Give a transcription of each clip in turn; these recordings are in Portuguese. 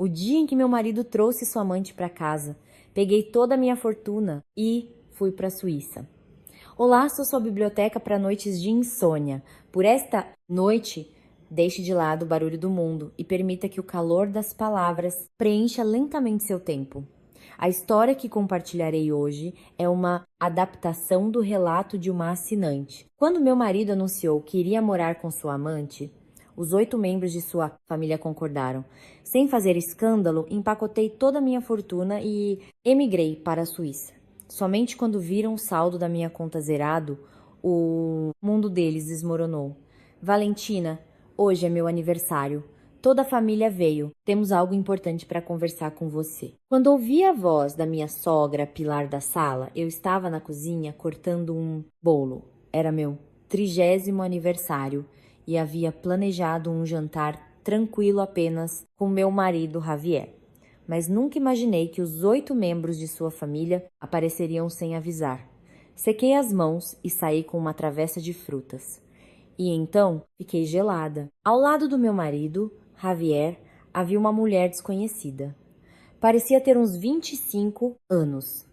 o dia em que meu marido trouxe sua amante para casa. Peguei toda a minha fortuna e fui para a Suíça. Olá, sou sua biblioteca para noites de insônia. Por esta noite, deixe de lado o barulho do mundo e permita que o calor das palavras preencha lentamente seu tempo. A história que compartilharei hoje é uma adaptação do relato de uma assinante. Quando meu marido anunciou que iria morar com sua amante, os 8 membros de sua família concordaram. Sem fazer escândalo, empacotei toda a minha fortuna e emigrei para a Suíça. Somente quando viram o saldo da minha conta zerado, o mundo deles desmoronou. Valentina, hoje é meu aniversário. Toda a família veio. Temos algo importante para conversar com você. Quando ouvi a voz da minha sogra Pilar da sala, eu estava na cozinha cortando um bolo. Era meu 30º aniversário e havia planejado um jantar tranquilo apenas com meu marido Javier. Mas nunca imaginei que os 8 membros de sua família apareceriam sem avisar. Sequei as mãos e saí com uma travessa de frutas. E então fiquei gelada. Ao lado do meu marido, Javier, havia uma mulher desconhecida. Parecia ter uns 25 anos.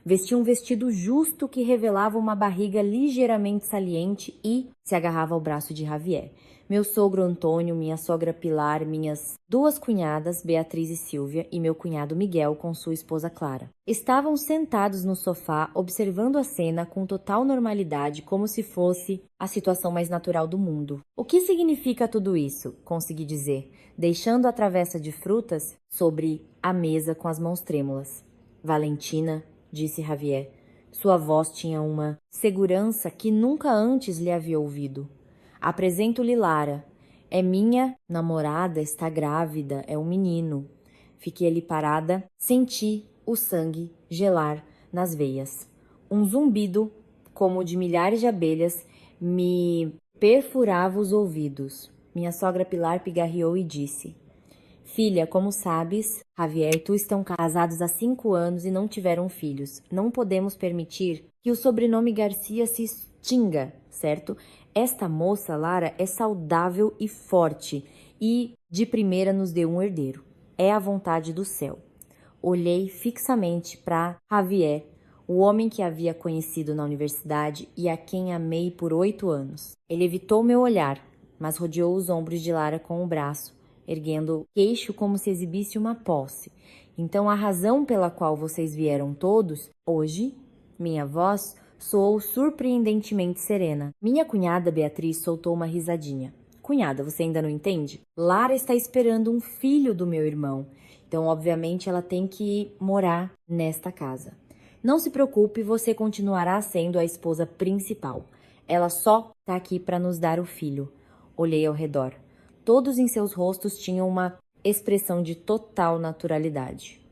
Vestia um vestido justo que revelava uma barriga ligeiramente saliente e se agarrava ao braço de Javier. Meu sogro Antônio, minha sogra Pilar, minhas 2 cunhadas, Beatriz e Silvia, e meu cunhado Miguel com sua esposa Clara. Estavam sentados no sofá, observando a cena com total normalidade, como se fosse a situação mais natural do mundo. O que significa tudo isso? Consegui dizer, deixando a travessa de frutas sobre a mesa com as mãos trêmulas. Valentina, disse Javier. Sua voz tinha uma segurança que nunca antes lhe havia ouvido. Apresento-lhe Lara. É minha namorada, está grávida, é um menino. Fiquei ali parada, senti o sangue gelar nas veias. Um zumbido, como o de milhares de abelhas, me perfurava os ouvidos. Minha sogra Pilar pigarreou e disse: Filha, como sabes, Javier e tu estão casados há 5 anos e não tiveram filhos. Não podemos permitir que o sobrenome Garcia se extinga, certo? Esta moça, Lara, é saudável e forte e de primeira nos deu um herdeiro. É a vontade do céu. Olhei fixamente para Javier, o homem que havia conhecido na universidade e a quem amei por 8 anos. Ele evitou meu olhar, mas rodeou os ombros de Lara com o braço, erguendo o queixo como se exibisse uma posse. Então a razão pela qual vocês vieram todos, hoje, minha voz soou surpreendentemente serena. Minha cunhada Beatriz soltou uma risadinha. Cunhada, você ainda não entende? Lara está esperando um filho do meu irmão. Então, obviamente, ela tem que morar nesta casa. Não se preocupe, você continuará sendo a esposa principal. Ela só está aqui para nos dar o filho. Olhei ao redor. Todos em seus rostos tinham uma expressão de total naturalidade.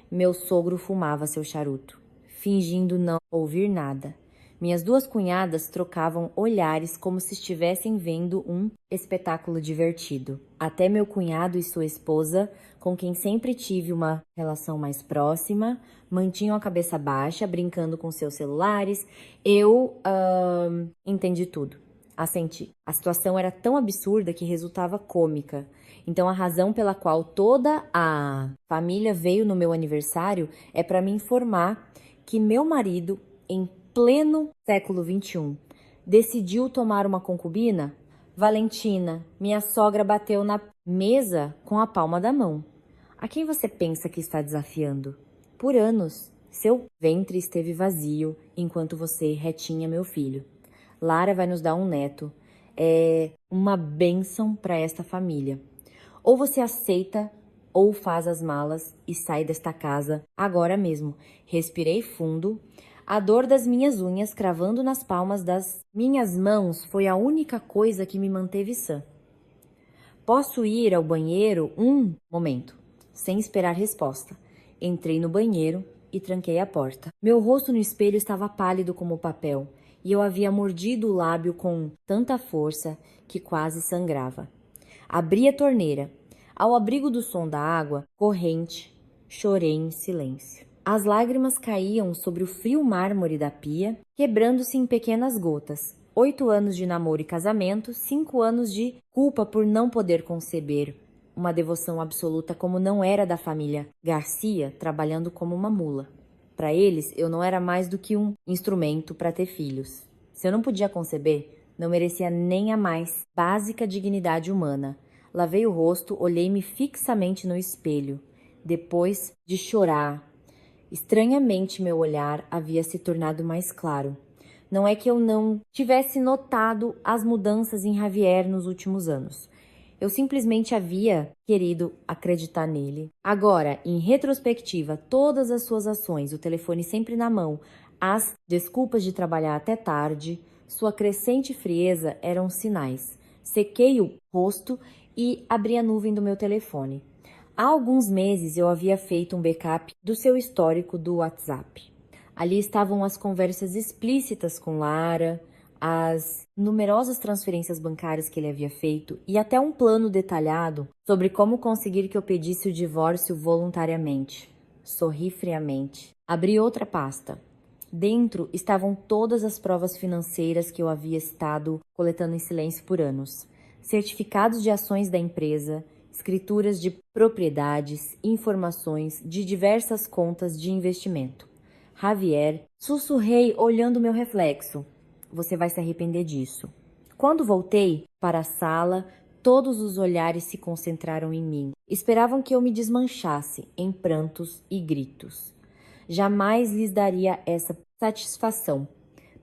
Meu sogro fumava seu charuto, fingindo não ouvir nada. Minhas 2 cunhadas trocavam olhares como se estivessem vendo um espetáculo divertido. Até meu cunhado e sua esposa, com quem sempre tive uma relação mais próxima, mantinham a cabeça baixa, brincando com seus celulares. Eu entendi tudo. Assenti. A situação era tão absurda que resultava cômica. Então a razão pela qual toda a família veio no meu aniversário é para me informar que meu marido, em pleno século XXI, decidiu tomar uma concubina? Valentina, minha sogra bateu na mesa com a palma da mão. A quem você pensa que está desafiando? Por anos, seu ventre esteve vazio enquanto você retinha meu filho. Lara vai nos dar um neto. É uma bênção para esta família. Ou você aceita ou faz as malas e sai desta casa agora mesmo. Respirei fundo. A dor das minhas unhas cravando nas palmas das minhas mãos foi a única coisa que me manteve sã. Posso ir ao banheiro? Um momento. Sem esperar resposta. Entrei no banheiro e tranquei a porta. Meu rosto no espelho estava pálido como papel e eu havia mordido o lábio com tanta força que quase sangrava. Abri a torneira. Ao abrigo do som da água corrente, chorei em silêncio. As lágrimas caíam sobre o frio mármore da pia, quebrando-se em pequenas gotas. 8 anos de namoro e casamento, 5 anos de culpa por não poder conceber. uma devoção absoluta como não era da família Garcia, trabalhando como uma mula. Para eles, eu não era mais do que um instrumento para ter filhos. Se eu não podia conceber, não merecia nem a mais básica dignidade humana. Lavei o rosto, olhei-me fixamente no espelho. Depois de chorar, estranhamente meu olhar havia se tornado mais claro. Não é que eu não tivesse notado as mudanças em Javier nos últimos anos. Eu simplesmente havia querido acreditar nele. Agora, em retrospectiva, todas as suas ações, o telefone sempre na mão, as desculpas de trabalhar até tarde, sua crescente frieza eram sinais. Sequei o rosto e abri a nuvem do meu telefone. Há alguns meses eu havia feito um backup do seu histórico do WhatsApp. Ali estavam as conversas explícitas com Lara, as numerosas transferências bancárias que ele havia feito e até um plano detalhado sobre como conseguir que eu pedisse o divórcio voluntariamente. Sorri friamente. Abri outra pasta. Dentro estavam todas as provas financeiras que eu havia estado coletando em silêncio por anos. Certificados de ações da empresa, escrituras de propriedades, informações de diversas contas de investimento. Javier, sussurrei olhando meu reflexo. Você vai se arrepender disso. Quando voltei para a sala, todos os olhares se concentraram em mim. Esperavam que eu me desmanchasse em prantos e gritos. Jamais lhes daria essa satisfação.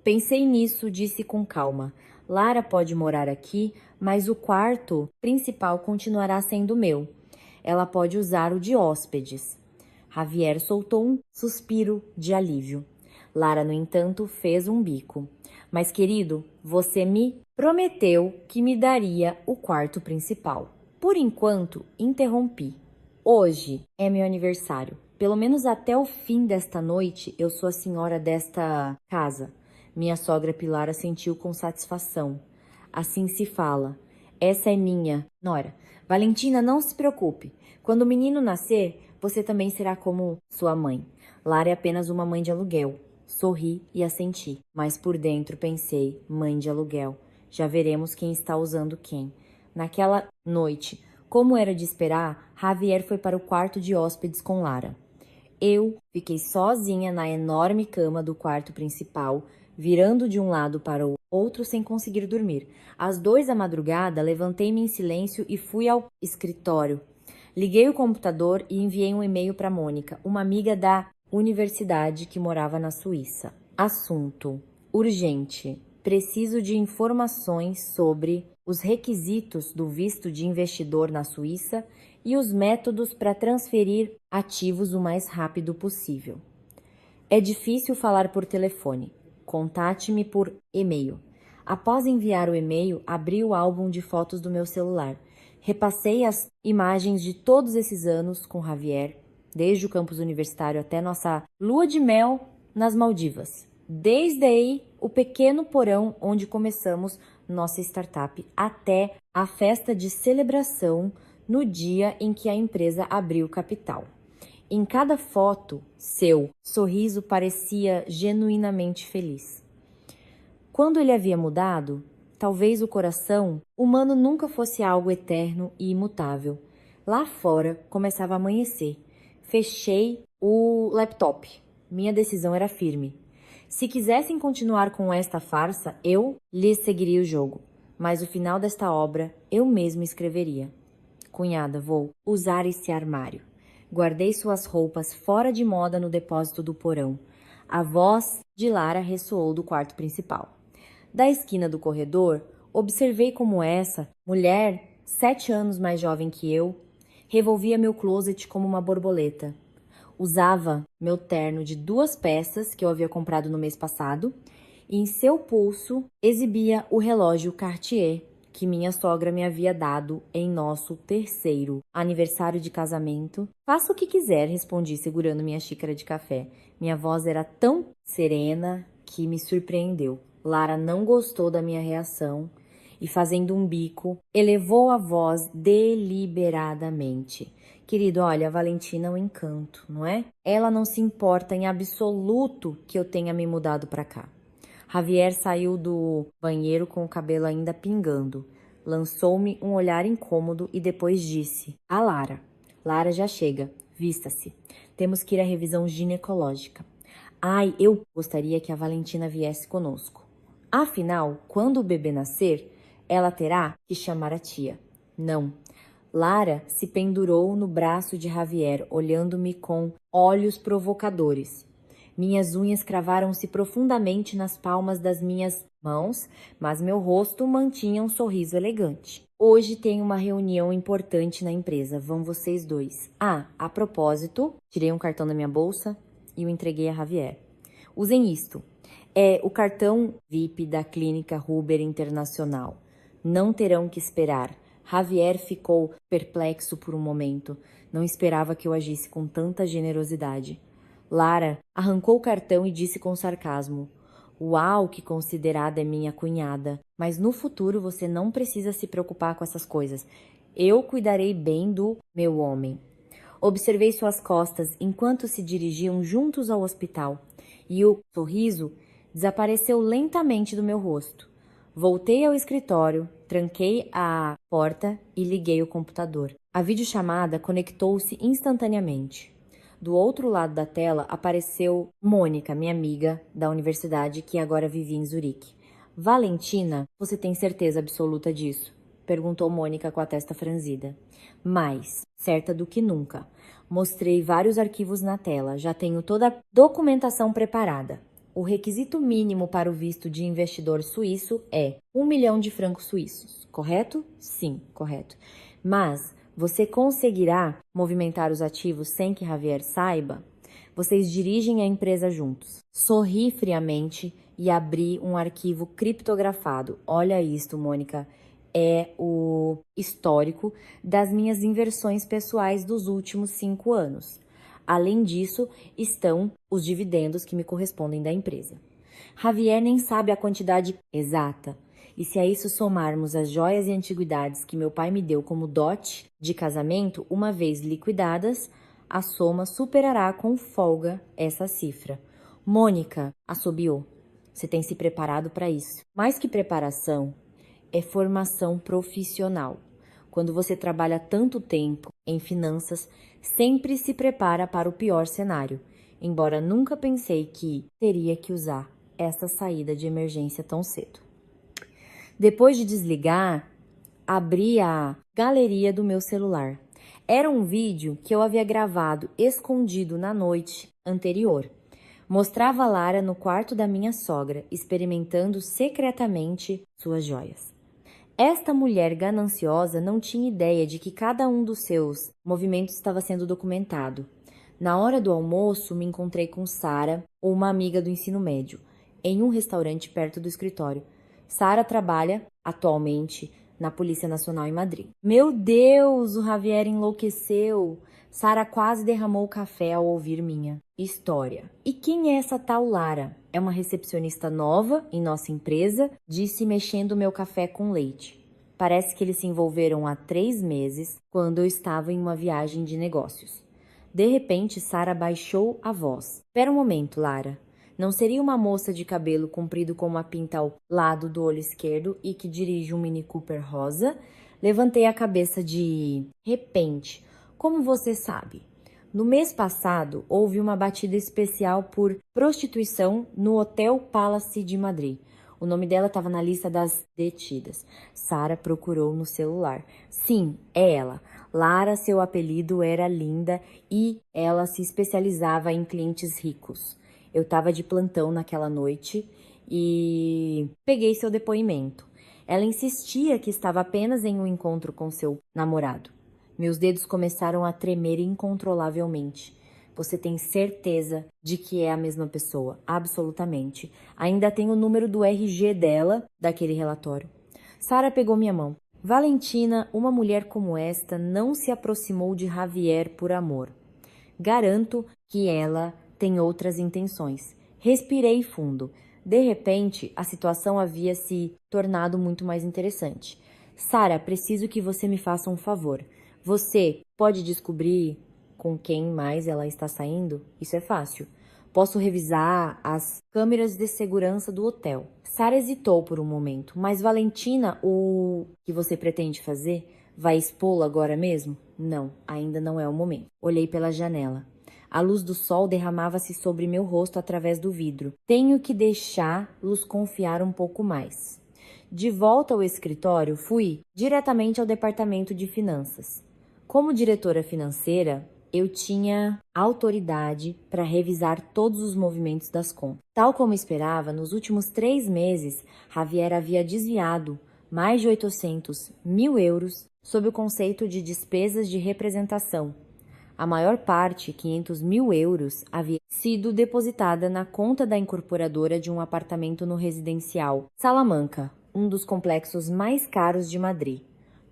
Pensei nisso, disse com calma. Lara pode morar aqui, mas o quarto principal continuará sendo meu. Ela pode usar o de hóspedes. Javier soltou um suspiro de alívio. Lara, no entanto, fez um bico. Mas, querido, você me prometeu que me daria o quarto principal. Por enquanto, interrompi. Hoje é meu aniversário. Pelo menos até o fim desta noite, eu sou a senhora desta casa. Minha sogra Pilar assentiu com satisfação. Assim se fala. Essa é minha nora. Valentina, não se preocupe. Quando o menino nascer, você também será como sua mãe. Lara é apenas uma mãe de aluguel. Sorri e assenti, mas por dentro pensei, mãe de aluguel. Já veremos quem está usando quem. Naquela noite, como era de esperar, Javier foi para o quarto de hóspedes com Lara. Eu fiquei sozinha na enorme cama do quarto principal, virando de um lado para o outro sem conseguir dormir. Às 2 da madrugada, levantei-me em silêncio e fui ao escritório. Liguei o computador e enviei um e-mail para Mônica, uma amiga da universidade que morava na Suíça. Assunto: urgente. Preciso de informações sobre os requisitos do visto de investidor na Suíça e os métodos para transferir ativos o mais rápido possível. É difícil falar por telefone. Contate-me por e-mail. Após enviar o e-mail, abri o álbum de fotos do meu celular. Repassei as imagens de todos esses anos com Javier, desde o campus universitário até nossa lua de mel nas Maldivas. Desde aí, o pequeno porão onde começamos nossa startup até a festa de celebração no dia em que a empresa abriu capital. Em cada foto, seu sorriso parecia genuinamente feliz. Quando ele havia mudado, talvez o coração humano nunca fosse algo eterno e imutável. Lá fora começava a amanhecer. Fechei o laptop. Minha decisão era firme. Se quisessem continuar com esta farsa, eu lhes seguiria o jogo. Mas o final desta obra eu mesmo escreveria. Cunhada, vou usar esse armário. Guardei suas roupas fora de moda no depósito do porão. A voz de Lara ressoou do quarto principal. Da esquina do corredor, observei como essa mulher, 7 anos mais jovem que eu, revolvia meu closet como uma borboleta. Usava meu terno de 2 peças que eu havia comprado no mês passado e em seu pulso exibia o relógio Cartier que minha sogra me havia dado em nosso 3º aniversário de casamento. Faça o que quiser, respondi segurando minha xícara de café. Minha voz era tão serena que me surpreendeu. Lara não gostou da minha reação e, fazendo um bico, elevou a voz deliberadamente. Querido, olha, a Valentina é um encanto, não é? Ela não se importa em absoluto que eu tenha me mudado para cá. Javier saiu do banheiro com o cabelo ainda pingando. Lançou-me um olhar incômodo e depois disse: "A Lara. Lara já chega. Vista-se. Temos que ir à revisão ginecológica. Ai, eu gostaria que a Valentina viesse conosco. Afinal, quando o bebê nascer, ela terá que chamar a tia." Não. Lara se pendurou no braço de Javier, olhando-me com olhos provocadores. Minhas unhas cravaram-se profundamente nas palmas das minhas mãos, mas meu rosto mantinha um sorriso elegante. Hoje tem uma reunião importante na empresa. Vão vocês dois. Ah, a propósito, tirei um cartão da minha bolsa e o entreguei a Javier. Usem isto. É o cartão VIP da Clínica Huber Internacional. Não terão que esperar. Javier ficou perplexo por um momento. Não esperava que eu agisse com tanta generosidade. Lara arrancou o cartão e disse com sarcasmo: "Uau, que considerada é minha cunhada. Mas no futuro você não precisa se preocupar com essas coisas. Eu cuidarei bem do meu homem." Observei suas costas enquanto se dirigiam juntos ao hospital e o sorriso desapareceu lentamente do meu rosto. Voltei ao escritório, tranquei a porta e liguei o computador. A videochamada conectou-se instantaneamente. Do outro lado da tela apareceu Mônica, minha amiga da universidade que agora vivia em Zurique. "Valentina, você tem certeza absoluta disso?" perguntou Mônica com a testa franzida. "Mais certa do que nunca." Mostrei vários arquivos na tela. Já tenho toda a documentação preparada. O requisito mínimo para o visto de investidor suíço é 1 milhão de francos suíços, correto? Sim, correto. Mas você conseguirá movimentar os ativos sem que Javier saiba? Vocês dirigem a empresa juntos. Sorri friamente e abri um arquivo criptografado. Olha isto, Mônica. É o histórico das minhas inversões pessoais dos últimos 5 anos. Além disso, estão os dividendos que me correspondem da empresa. Javier nem sabe a quantidade exata. E se a isso somarmos as joias e antiguidades que meu pai me deu como dote de casamento, uma vez liquidadas, a soma superará com folga essa cifra. Mônica, assobiou. Você tem se preparado para isso. Mais que preparação, é formação profissional. Quando você trabalha tanto tempo em finanças, sempre se prepara para o pior cenário, embora nunca pensei que teria que usar essa saída de emergência tão cedo. Depois de desligar, abri a galeria do meu celular. Era um vídeo que eu havia gravado escondido na noite anterior. Mostrava Lara no quarto da minha sogra, experimentando secretamente suas joias. Esta mulher gananciosa não tinha ideia de que cada um dos seus movimentos estava sendo documentado. Na hora do almoço, me encontrei com Sara, uma amiga do ensino médio, em um restaurante perto do escritório. Sara trabalha, atualmente, na Polícia Nacional em Madrid. Meu Deus, o Javier enlouqueceu! Sara quase derramou o café ao ouvir minha história. "E quem é essa tal Lara?" "É uma recepcionista nova em nossa empresa", disse mexendo meu café com leite. "Parece que eles se envolveram há 3 meses, quando eu estava em uma viagem de negócios." De repente, Sara baixou a voz. "Espera um momento, Lara. Não seria uma moça de cabelo comprido com uma pinta ao lado do olho esquerdo e que dirige um Mini Cooper rosa?" Levantei a cabeça de repente. "Como você sabe?" "No mês passado, houve uma batida especial por prostituição no Hotel Palace de Madrid. O nome dela estava na lista das detidas." Sara procurou no celular. "Sim, é ela. Lara, seu apelido era Linda e ela se especializava em clientes ricos. Eu estava de plantão naquela noite e peguei seu depoimento. Ela insistia que estava apenas em um encontro com seu namorado." Meus dedos começaram a tremer incontrolavelmente. "Você tem certeza de que é a mesma pessoa?" "Absolutamente. Ainda tenho o número do RG dela, daquele relatório." Sara pegou minha mão. "Valentina, uma mulher como esta não se aproximou de Javier por amor. Garanto que ela tem outras intenções." Respirei fundo. De repente, a situação havia se tornado muito mais interessante. "Sara, preciso que você me faça um favor. Você pode descobrir com quem mais ela está saindo? Isso é fácil. Posso revisar as câmeras de segurança do hotel. Sara hesitou por um momento. Mas Valentina, o que você pretende fazer? Vai expô-lo agora mesmo? Não, ainda não é o momento. Olhei pela janela. A luz do sol derramava-se sobre meu rosto através do vidro. Tenho que deixá-los confiar um pouco mais. De volta ao escritório, fui diretamente ao departamento de finanças. Como diretora financeira, eu tinha autoridade para revisar todos os movimentos das contas. Tal como esperava, nos últimos 3 meses, Javier havia desviado mais de 800 mil euros sob o conceito de despesas de representação. A maior parte, 500 mil euros, havia sido depositada na conta da incorporadora de um apartamento no residencial Salamanca, um dos complexos mais caros de Madrid.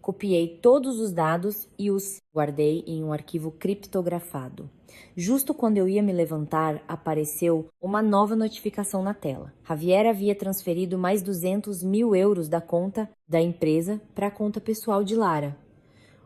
Copiei todos os dados e os guardei em um arquivo criptografado. Justo quando eu ia me levantar, apareceu uma nova notificação na tela. Javier havia transferido mais 200 mil euros da conta da empresa para a conta pessoal de Lara.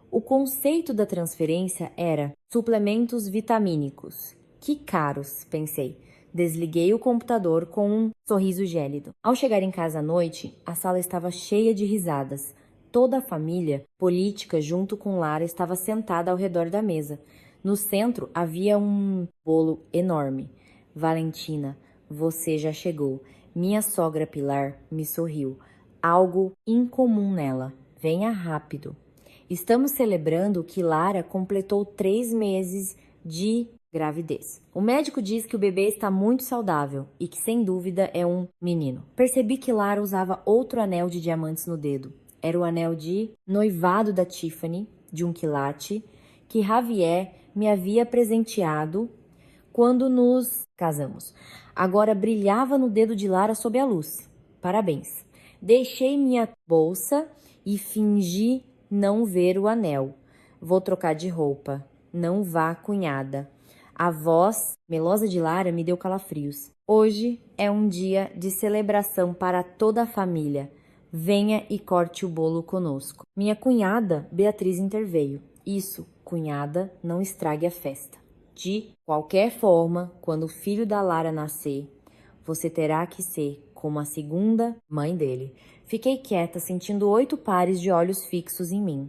O conceito da transferência era suplementos vitamínicos. Que caros, pensei. Desliguei o computador com um sorriso gélido. Ao chegar em casa à noite, a sala estava cheia de risadas. Toda a família política, junto com Lara, estava sentada ao redor da mesa. No centro havia um bolo enorme. Valentina, você já chegou. Minha sogra Pilar me sorriu. Algo incomum nela. Venha rápido. Estamos celebrando que Lara completou 3 meses de gravidez. O médico diz que o bebê está muito saudável e que, sem dúvida, é um menino. Percebi que Lara usava outro anel de diamantes no dedo. Era o anel de noivado da Tiffany, de um quilate, que Javier me havia presenteado quando nos casamos. Agora brilhava no dedo de Lara sob a luz. Parabéns. Deixei minha bolsa e fingi não ver o anel. Vou trocar de roupa. Não vá, cunhada. A voz melosa de Lara me deu calafrios. Hoje é um dia de celebração para toda a família. Venha e corte o bolo conosco. Minha cunhada, Beatriz, interveio. Isso, cunhada, não estrague a festa. De qualquer forma, quando o filho da Lara nascer, você terá que ser como a segunda mãe dele. Fiquei quieta, sentindo 8 pares de olhos fixos em mim.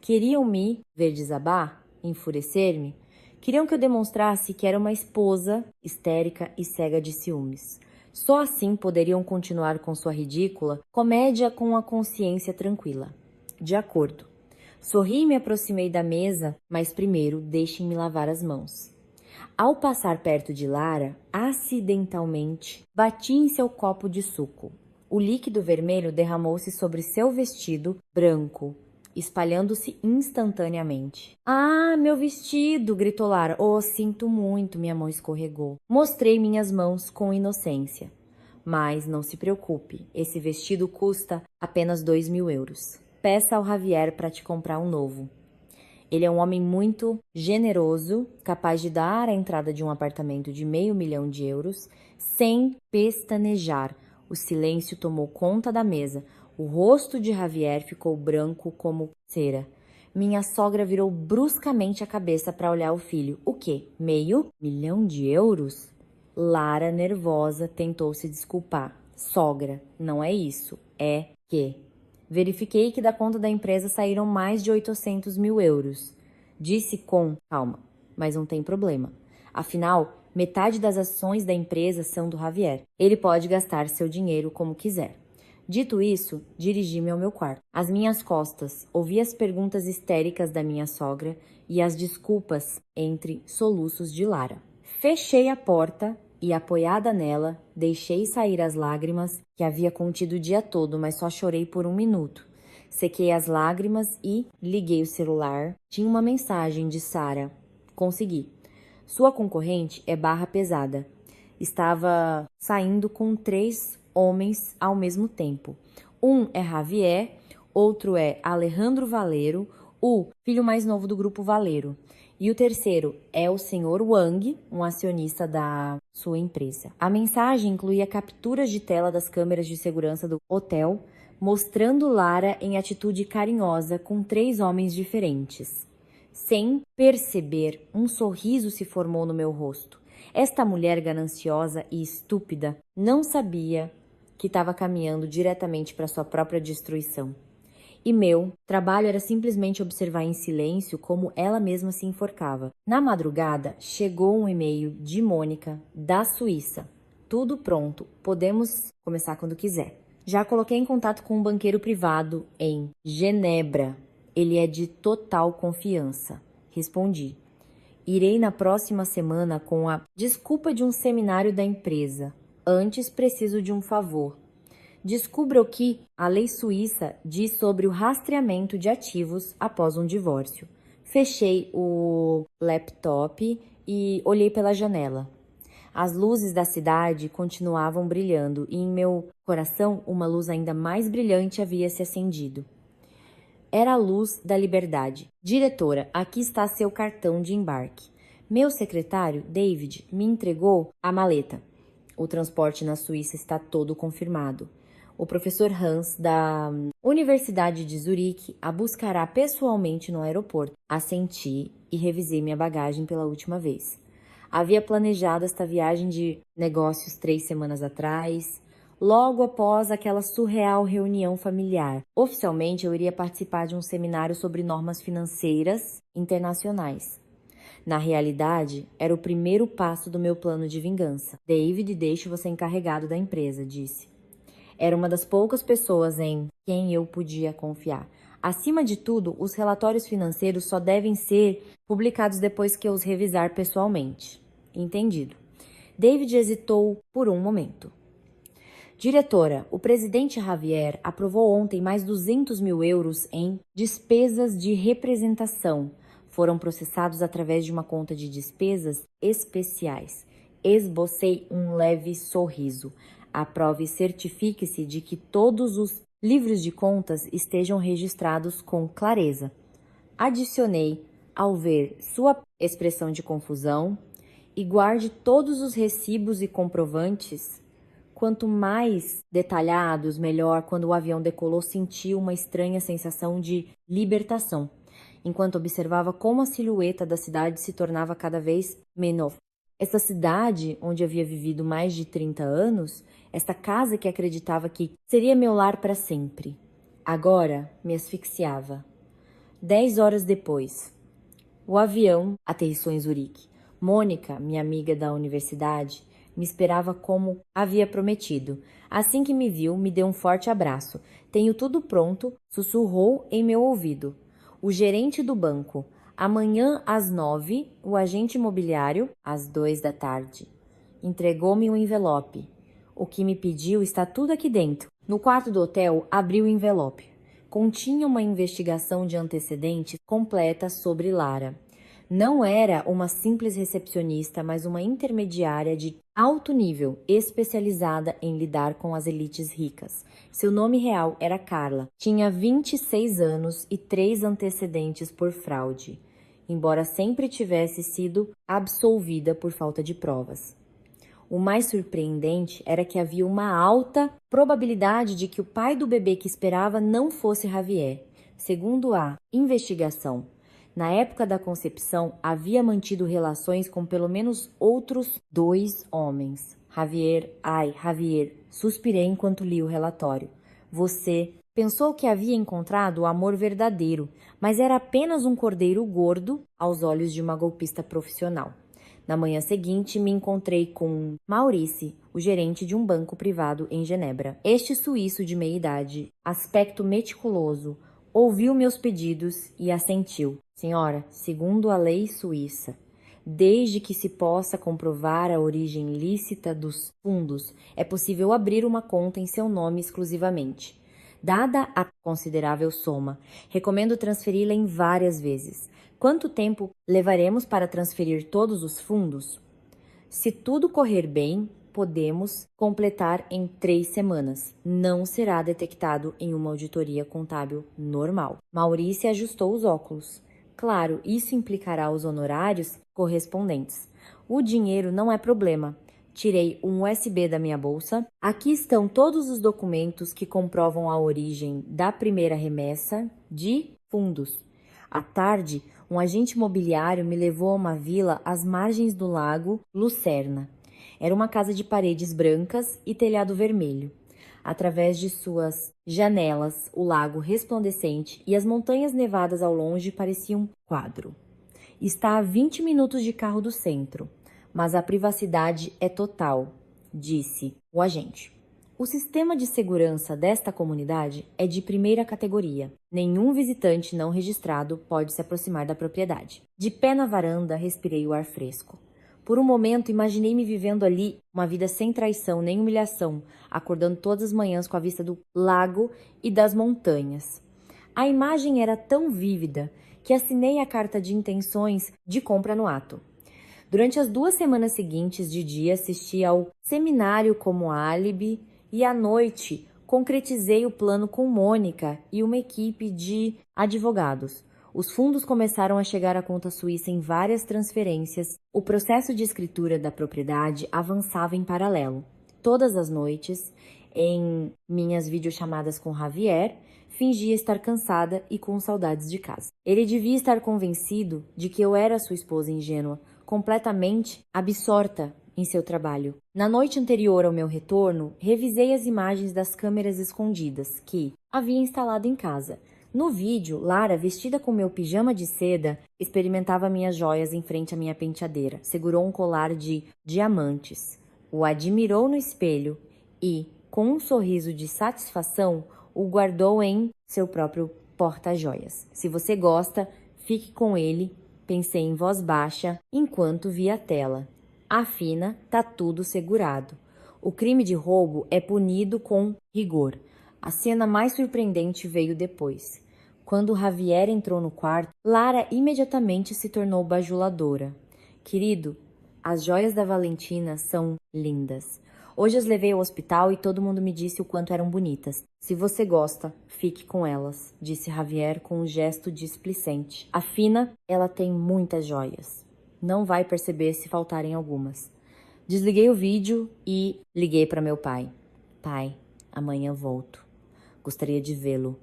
Queriam me ver desabar? Enfurecer-me? Queriam que eu demonstrasse que era uma esposa histérica e cega de ciúmes. Só assim poderiam continuar com sua ridícula comédia com a consciência tranquila. De acordo. Sorri e me aproximei da mesa, mas primeiro deixem-me lavar as mãos. Ao passar perto de Lara, acidentalmente, bati em seu copo de suco. O líquido vermelho derramou-se sobre seu vestido branco, espalhando-se instantaneamente. Ah, meu vestido! Gritou Lara. Oh, sinto muito, minha mão escorregou. Mostrei minhas mãos com inocência. Mas não se preocupe, esse vestido custa apenas 2 mil euros. Peça ao Javier para te comprar um novo. Ele é um homem muito generoso, capaz de dar a entrada de um apartamento de 500 mil de euros sem pestanejar. O silêncio tomou conta da mesa. O rosto de Javier ficou branco como cera. Minha sogra virou bruscamente a cabeça para olhar o filho. O quê? 500 mil de euros? Lara, nervosa, tentou se desculpar. Sogra, não é isso. É que... Verifiquei que da conta da empresa saíram mais de 800 mil euros. Disse com calma, mas não tem problema. Afinal, metade das ações da empresa são do Javier. Ele pode gastar seu dinheiro como quiser. Dito isso, dirigi-me ao meu quarto. Às minhas costas, ouvi as perguntas histéricas da minha sogra e as desculpas entre soluços de Lara. Fechei a porta e, apoiada nela, deixei sair as lágrimas que havia contido o dia todo, mas só chorei por 1 minuto. Sequei as lágrimas e liguei o celular. Tinha uma mensagem de Sara. Consegui. Sua concorrente é barra pesada. Estava saindo com 3 homens ao mesmo tempo. Um é Javier, outro é Alejandro Valero, o filho mais novo do grupo Valero. E o terceiro é o Sr. Wang, um acionista da sua empresa. A mensagem incluía capturas de tela das câmeras de segurança do hotel, mostrando Lara em atitude carinhosa com 3 homens diferentes. Sem perceber, um sorriso se formou no meu rosto. Esta mulher gananciosa e estúpida não sabia que estava caminhando diretamente para sua própria destruição. E meu trabalho era simplesmente observar em silêncio como ela mesma se enforcava. Na madrugada, chegou um e-mail de Mônica, da Suíça. Tudo pronto, podemos começar quando quiser. Já coloquei em contato com um banqueiro privado em Genebra. Ele é de total confiança. Respondi. Irei na próxima semana com a desculpa de um seminário da empresa. Antes preciso de um favor. Descubra o que a lei suíça diz sobre o rastreamento de ativos após um divórcio. Fechei o laptop e olhei pela janela. As luzes da cidade continuavam brilhando e em meu coração uma luz ainda mais brilhante havia se acendido. Era a luz da liberdade. Diretora, aqui está seu cartão de embarque. Meu secretário, David, me entregou a maleta. O transporte na Suíça está todo confirmado. O professor Hans, da Universidade de Zurique, a buscará pessoalmente no aeroporto. Assenti e revisei minha bagagem pela última vez. Havia planejado esta viagem de negócios 3 semanas atrás, logo após aquela surreal reunião familiar. Oficialmente, eu iria participar de um seminário sobre normas financeiras internacionais. Na realidade, era o primeiro passo do meu plano de vingança. David, deixo você encarregado da empresa, disse. Era uma das poucas pessoas em quem eu podia confiar. Acima de tudo, os relatórios financeiros só devem ser publicados depois que eu os revisar pessoalmente. Entendido. David hesitou por um momento. Diretora, o presidente Javier aprovou ontem mais 200 mil euros em despesas de representação. Foram processados através de uma conta de despesas especiais. Esbocei um leve sorriso. Aprove e certifique-se de que todos os livros de contas estejam registrados com clareza. Adicionei, ao ver sua expressão de confusão, e guarde todos os recibos e comprovantes. Quanto mais detalhados, melhor. Quando o avião decolou, senti uma estranha sensação de libertação, enquanto observava como a silhueta da cidade se tornava cada vez menor. Essa cidade, onde havia vivido mais de 30 anos, esta casa que acreditava que seria meu lar para sempre, agora me asfixiava. 10 horas depois, o avião aterrissou em Zurique. Mônica, minha amiga da universidade, me esperava como havia prometido. Assim que me viu, me deu um forte abraço. Tenho tudo pronto, sussurrou em meu ouvido. O gerente do banco. Amanhã às 9, o agente imobiliário às 2 da tarde. Entregou-me um envelope. O que me pediu está tudo aqui dentro. No quarto do hotel, abri o envelope. Continha uma investigação de antecedentes completa sobre Lara. Não era uma simples recepcionista, mas uma intermediária de alto nível, especializada em lidar com as elites ricas. Seu nome real era Carla. Tinha 26 anos e 3 antecedentes por fraude, embora sempre tivesse sido absolvida por falta de provas. O mais surpreendente era que havia uma alta probabilidade de que o pai do bebê que esperava não fosse Javier. Segundo a investigação, na época da concepção, havia mantido relações com pelo menos outros 2 homens. Javier, suspirei enquanto li o relatório. Você pensou que havia encontrado o amor verdadeiro, mas era apenas um cordeiro gordo aos olhos de uma golpista profissional. Na manhã seguinte, me encontrei com Maurice, o gerente de um banco privado em Genebra. Este suíço de meia-idade, aspecto meticuloso, ouviu meus pedidos e assentiu. Senhora, segundo a lei suíça, desde que se possa comprovar a origem lícita dos fundos, é possível abrir uma conta em seu nome exclusivamente. Dada a considerável soma, recomendo transferi-la em várias vezes. Quanto tempo levaremos para transferir todos os fundos? Se tudo correr bem, podemos completar em 3 semanas. Não será detectado em uma auditoria contábil normal. Maurício ajustou os óculos. Claro, isso implicará os honorários correspondentes. O dinheiro não é problema. Tirei um USB da minha bolsa. Aqui estão todos os documentos que comprovam a origem da primeira remessa de fundos. À tarde, Um agente imobiliário me levou a uma vila às margens do lago Lucerna. Era uma casa de paredes brancas e telhado vermelho. Através de suas janelas, o lago resplandecente e as montanhas nevadas ao longe pareciam um quadro. Está a 20 minutos de carro do centro, mas a privacidade é total, disse o agente. O sistema de segurança desta comunidade é de primeira categoria. Nenhum visitante não registrado pode se aproximar da propriedade. De pé na varanda, respirei o ar fresco. Por um momento, imaginei-me vivendo ali uma vida sem traição nem humilhação, acordando todas as manhãs com a vista do lago e das montanhas. A imagem era tão vívida que assinei a carta de intenções de compra no ato. Durante as 2 semanas seguintes de dia, assisti ao seminário como álibi e à noite concretizei o plano com Mônica e uma equipe de advogados. Os fundos começaram a chegar à conta suíça em várias transferências. O processo de escritura da propriedade avançava em paralelo. Todas as noites, em minhas videochamadas com Javier, fingia estar cansada e com saudades de casa. Ele devia estar convencido de que eu era sua esposa ingênua, completamente absorta em seu trabalho. Na noite anterior ao meu retorno, revisei as imagens das câmeras escondidas que havia instalado em casa. No vídeo, Lara, vestida com meu pijama de seda, experimentava minhas joias em frente à minha penteadeira. Segurou um colar de diamantes, o admirou no espelho e, com um sorriso de satisfação, o guardou em seu próprio porta-joias. Se você gosta, fique com ele, pensei em voz baixa enquanto via a tela. Afina, tá tudo segurado. O crime de roubo é punido com rigor. A cena mais surpreendente veio depois. Quando Javier entrou no quarto, Lara imediatamente se tornou bajuladora. Querido, as joias da Valentina são lindas. Hoje as levei ao hospital e todo mundo me disse o quanto eram bonitas. Se você gosta, fique com elas, disse Javier com um gesto displicente. Afina, ela tem muitas joias. Não vai perceber se faltarem algumas. Desliguei o vídeo e liguei para meu pai. Pai, amanhã volto. Gostaria de vê-lo.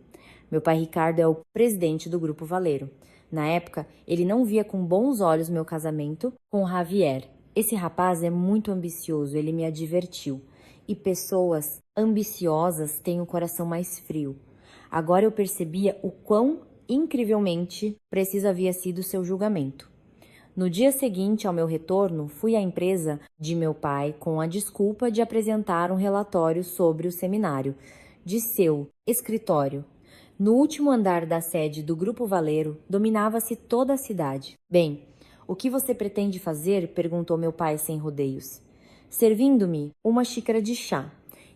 Meu pai Ricardo é o presidente do Grupo Valeiro. Na época, ele não via com bons olhos meu casamento com Javier. Esse rapaz é muito ambicioso, ele me advertiu. E pessoas ambiciosas têm o coração mais frio. Agora eu percebia o quão incrivelmente preciso havia sido seu julgamento. No dia seguinte ao meu retorno, fui à empresa de meu pai com a desculpa de apresentar um relatório sobre o seminário de seu escritório. No último andar da sede do Grupo Valeiro, dominava-se toda a cidade. Bem, o que você pretende fazer? Perguntou meu pai sem rodeios. Servindo-me uma xícara de chá.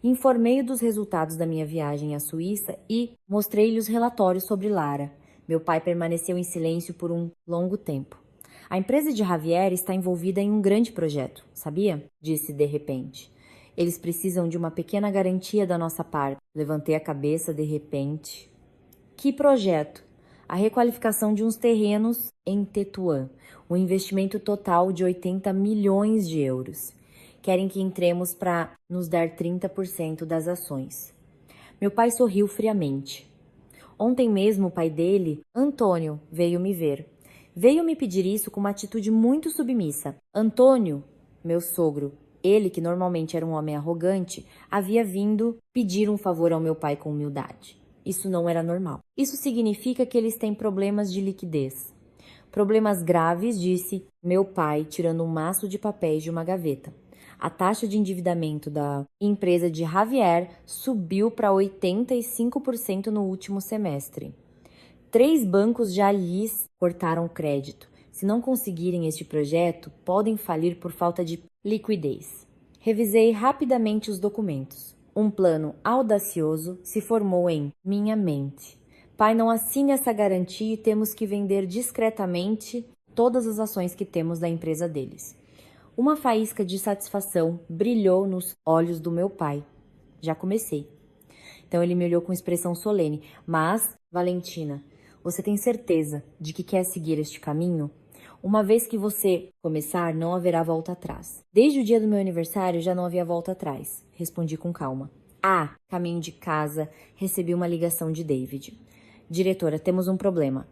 Informei-o dos resultados da minha viagem à Suíça e mostrei-lhe os relatórios sobre Lara. Meu pai permaneceu em silêncio por um longo tempo. A empresa de Javier está envolvida em um grande projeto, sabia? Disse de repente. Eles precisam de uma pequena garantia da nossa parte. Levantei a cabeça de repente. Que projeto? A requalificação de uns terrenos em Tetuan. Um investimento total de 80 milhões de euros. Querem que entremos para nos dar 30% das ações. Meu pai sorriu friamente. Ontem mesmo o pai dele, Antônio, veio me ver. Veio me pedir isso com uma atitude muito submissa. Antônio, meu sogro, ele que normalmente era um homem arrogante, havia vindo pedir um favor ao meu pai com humildade. Isso não era normal. Isso significa que eles têm problemas de liquidez. Problemas graves, disse meu pai, tirando um maço de papéis de uma gaveta. A taxa de endividamento da empresa de Javier subiu para 85% no último semestre. 3 bancos já lhes cortaram crédito. Se não conseguirem este projeto, podem falir por falta de liquidez. Revisei rapidamente os documentos. Um plano audacioso se formou em minha mente. Pai, não assine essa garantia e temos que vender discretamente todas as ações que temos da empresa deles. Uma faísca de satisfação brilhou nos olhos do meu pai. Já comecei. Então ele me olhou com expressão solene. Mas, Valentina, você tem certeza de que quer seguir este caminho? Uma vez que você começar, não haverá volta atrás. Desde o dia do meu aniversário já não havia volta atrás. Respondi com calma. Caminho de casa, recebi uma ligação de David. Diretora, temos um problema.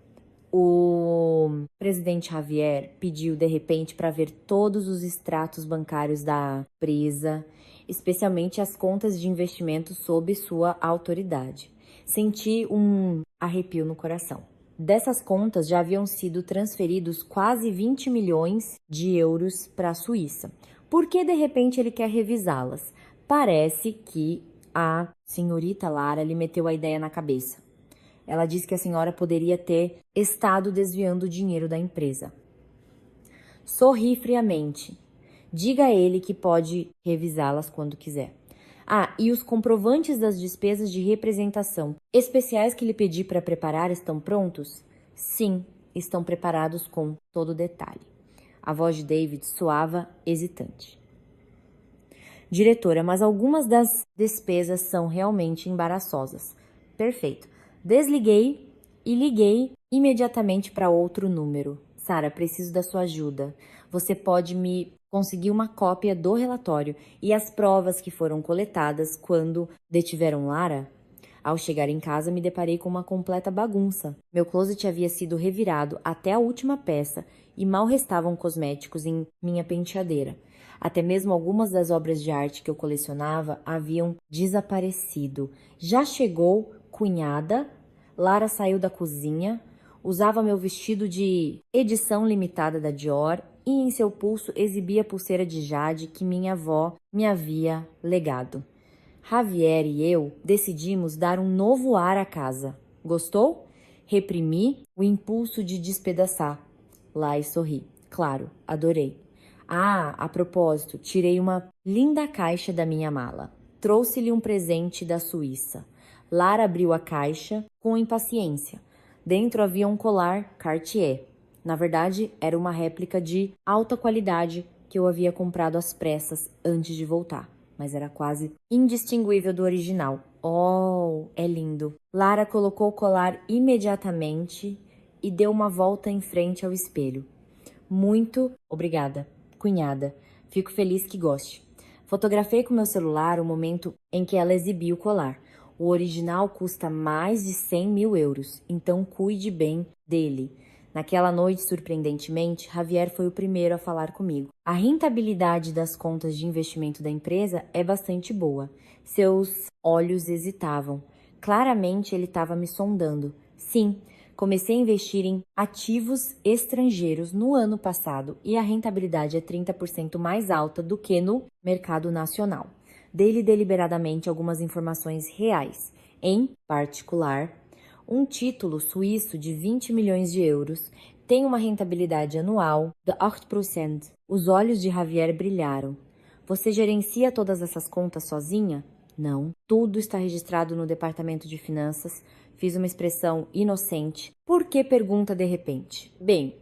O presidente Javier pediu de repente para ver todos os extratos bancários da empresa, especialmente as contas de investimento sob sua autoridade. Senti um arrepio no coração. Dessas contas já haviam sido transferidos quase 20 milhões de euros para a Suíça. Por que de repente ele quer revisá-las? Parece que a senhorita Lara lhe meteu a ideia na cabeça. Ela disse que a senhora poderia ter estado desviando o dinheiro da empresa. Sorri friamente. Diga a ele que pode revisá-las quando quiser. Ah, e os comprovantes das despesas de representação especiais que lhe pedi para preparar estão prontos? Sim, estão preparados com todo detalhe. A voz de David soava hesitante. Diretora, mas algumas das despesas são realmente embaraçosas. Perfeito. Desliguei e liguei imediatamente para outro número. Sara, preciso da sua ajuda. Você pode me conseguir uma cópia do relatório e as provas que foram coletadas quando detiveram Lara? Ao chegar em casa, me deparei com uma completa bagunça. Meu closet havia sido revirado até a última peça e mal restavam cosméticos em minha penteadeira. Até mesmo algumas das obras de arte que eu colecionava haviam desaparecido. Já chegou, cunhada. Lara saiu da cozinha, usava meu vestido de edição limitada da Dior e em seu pulso exibia a pulseira de jade que minha avó me havia legado. Javier e eu decidimos dar um novo ar à casa. Gostou? Reprimi o impulso de despedaçar. Lai sorri. Claro, adorei. Ah, a propósito, tirei uma linda caixa da minha mala. Trouxe-lhe um presente da Suíça. Lara abriu a caixa com impaciência. Dentro havia um colar Cartier. Na verdade, era uma réplica de alta qualidade que eu havia comprado às pressas antes de voltar, mas era quase indistinguível do original. Oh, é lindo! Lara colocou o colar imediatamente e deu uma volta em frente ao espelho. Muito obrigada, cunhada. Fico feliz que goste. Fotografei com meu celular o momento em que ela exibiu o colar. O original custa mais de 100 mil euros, então cuide bem dele. Naquela noite, surpreendentemente, Javier foi o primeiro a falar comigo. A rentabilidade das contas de investimento da empresa é bastante boa. Seus olhos hesitavam. Claramente ele estava me sondando. Sim, comecei a investir em ativos estrangeiros no ano passado e a rentabilidade é 30% mais alta do que no mercado nacional. Dei-lhe deliberadamente algumas informações reais. Em particular, um título suíço de 20 milhões de euros tem uma rentabilidade anual de 8%. Os olhos de Javier brilharam. Você gerencia todas essas contas sozinha? Não. Tudo está registrado no departamento de finanças. Fiz uma expressão inocente. Por que pergunta de repente? Bem,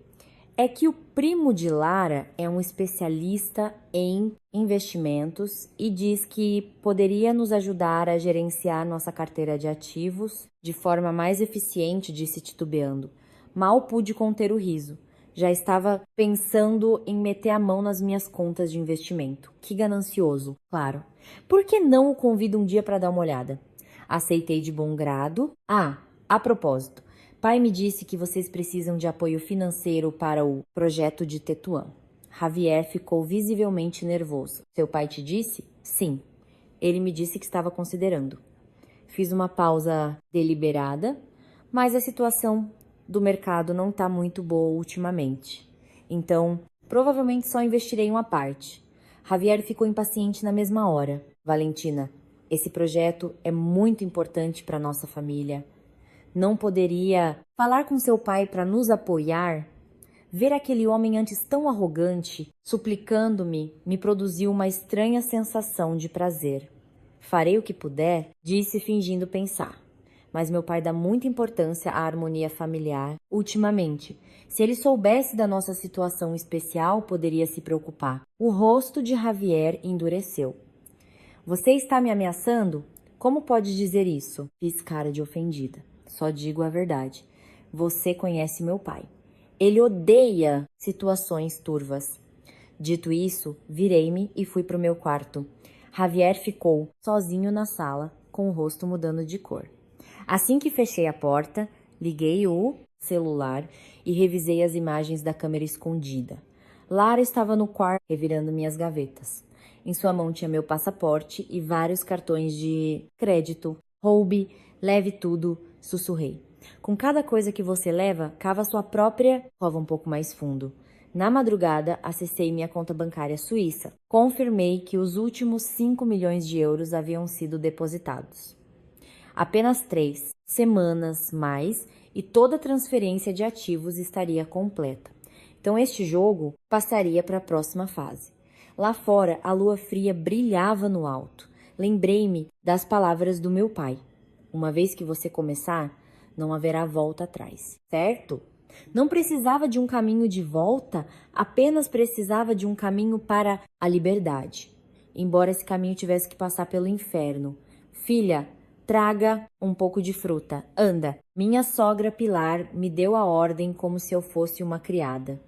é que o primo de Lara é um especialista em investimentos e diz que poderia nos ajudar a gerenciar nossa carteira de ativos de forma mais eficiente, disse titubeando. Mal pude conter o riso. Já estava pensando em meter a mão nas minhas contas de investimento. Que ganancioso, claro. Por que não o convido um dia para dar uma olhada? Aceitei de bom grado. Ah, a propósito. Pai me disse que vocês precisam de apoio financeiro para o projeto de Tetuan. Javier ficou visivelmente nervoso. Seu pai te disse? Sim. Ele me disse que estava considerando. Fiz uma pausa deliberada, mas a situação do mercado não está muito boa ultimamente. Então, provavelmente só investirei uma parte. Javier ficou impaciente na mesma hora. Valentina, esse projeto é muito importante para nossa família. Não poderia falar com seu pai para nos apoiar? Ver aquele homem antes tão arrogante, suplicando-me, me produziu uma estranha sensação de prazer. Farei o que puder, disse fingindo pensar. Mas meu pai dá muita importância à harmonia familiar ultimamente. Se ele soubesse da nossa situação especial, poderia se preocupar. O rosto de Javier endureceu. Você está me ameaçando? Como pode dizer isso? Fiz cara de ofendida. Só digo a verdade. Você conhece meu pai. Ele odeia situações turvas. Dito isso, virei-me e fui para o meu quarto. Javier ficou sozinho na sala, com o rosto mudando de cor. Assim que fechei a porta, liguei o celular e revisei as imagens da câmera escondida. Lara estava no quarto, revirando minhas gavetas. Em sua mão tinha meu passaporte e vários cartões de crédito. Roube, leve tudo, sussurrei. Com cada coisa que você leva, cava sua própria cova um pouco mais fundo. Na madrugada, acessei minha conta bancária suíça. Confirmei que os últimos 5 milhões de euros haviam sido depositados. Apenas 3 semanas mais e toda a transferência de ativos estaria completa. Então este jogo passaria para a próxima fase. Lá fora, a lua fria brilhava no alto. Lembrei-me das palavras do meu pai. Uma vez que você começar, não haverá volta atrás, certo? Não precisava de um caminho de volta, apenas precisava de um caminho para a liberdade. Embora esse caminho tivesse que passar pelo inferno. Filha, traga um pouco de fruta. Anda. Minha sogra Pilar me deu a ordem como se eu fosse uma criada.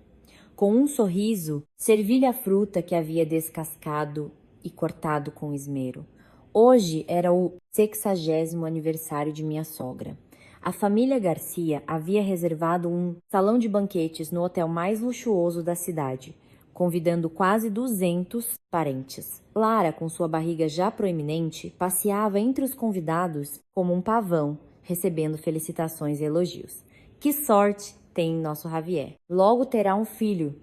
Com um sorriso, servi-lhe a fruta que havia descascado e cortado com esmero. Hoje era o 60º aniversário de minha sogra. A família Garcia havia reservado um salão de banquetes no hotel mais luxuoso da cidade, convidando quase 200 parentes. Lara, com sua barriga já proeminente, passeava entre os convidados como um pavão, recebendo felicitações e elogios. Que sorte tem nosso Javier. Logo terá um filho,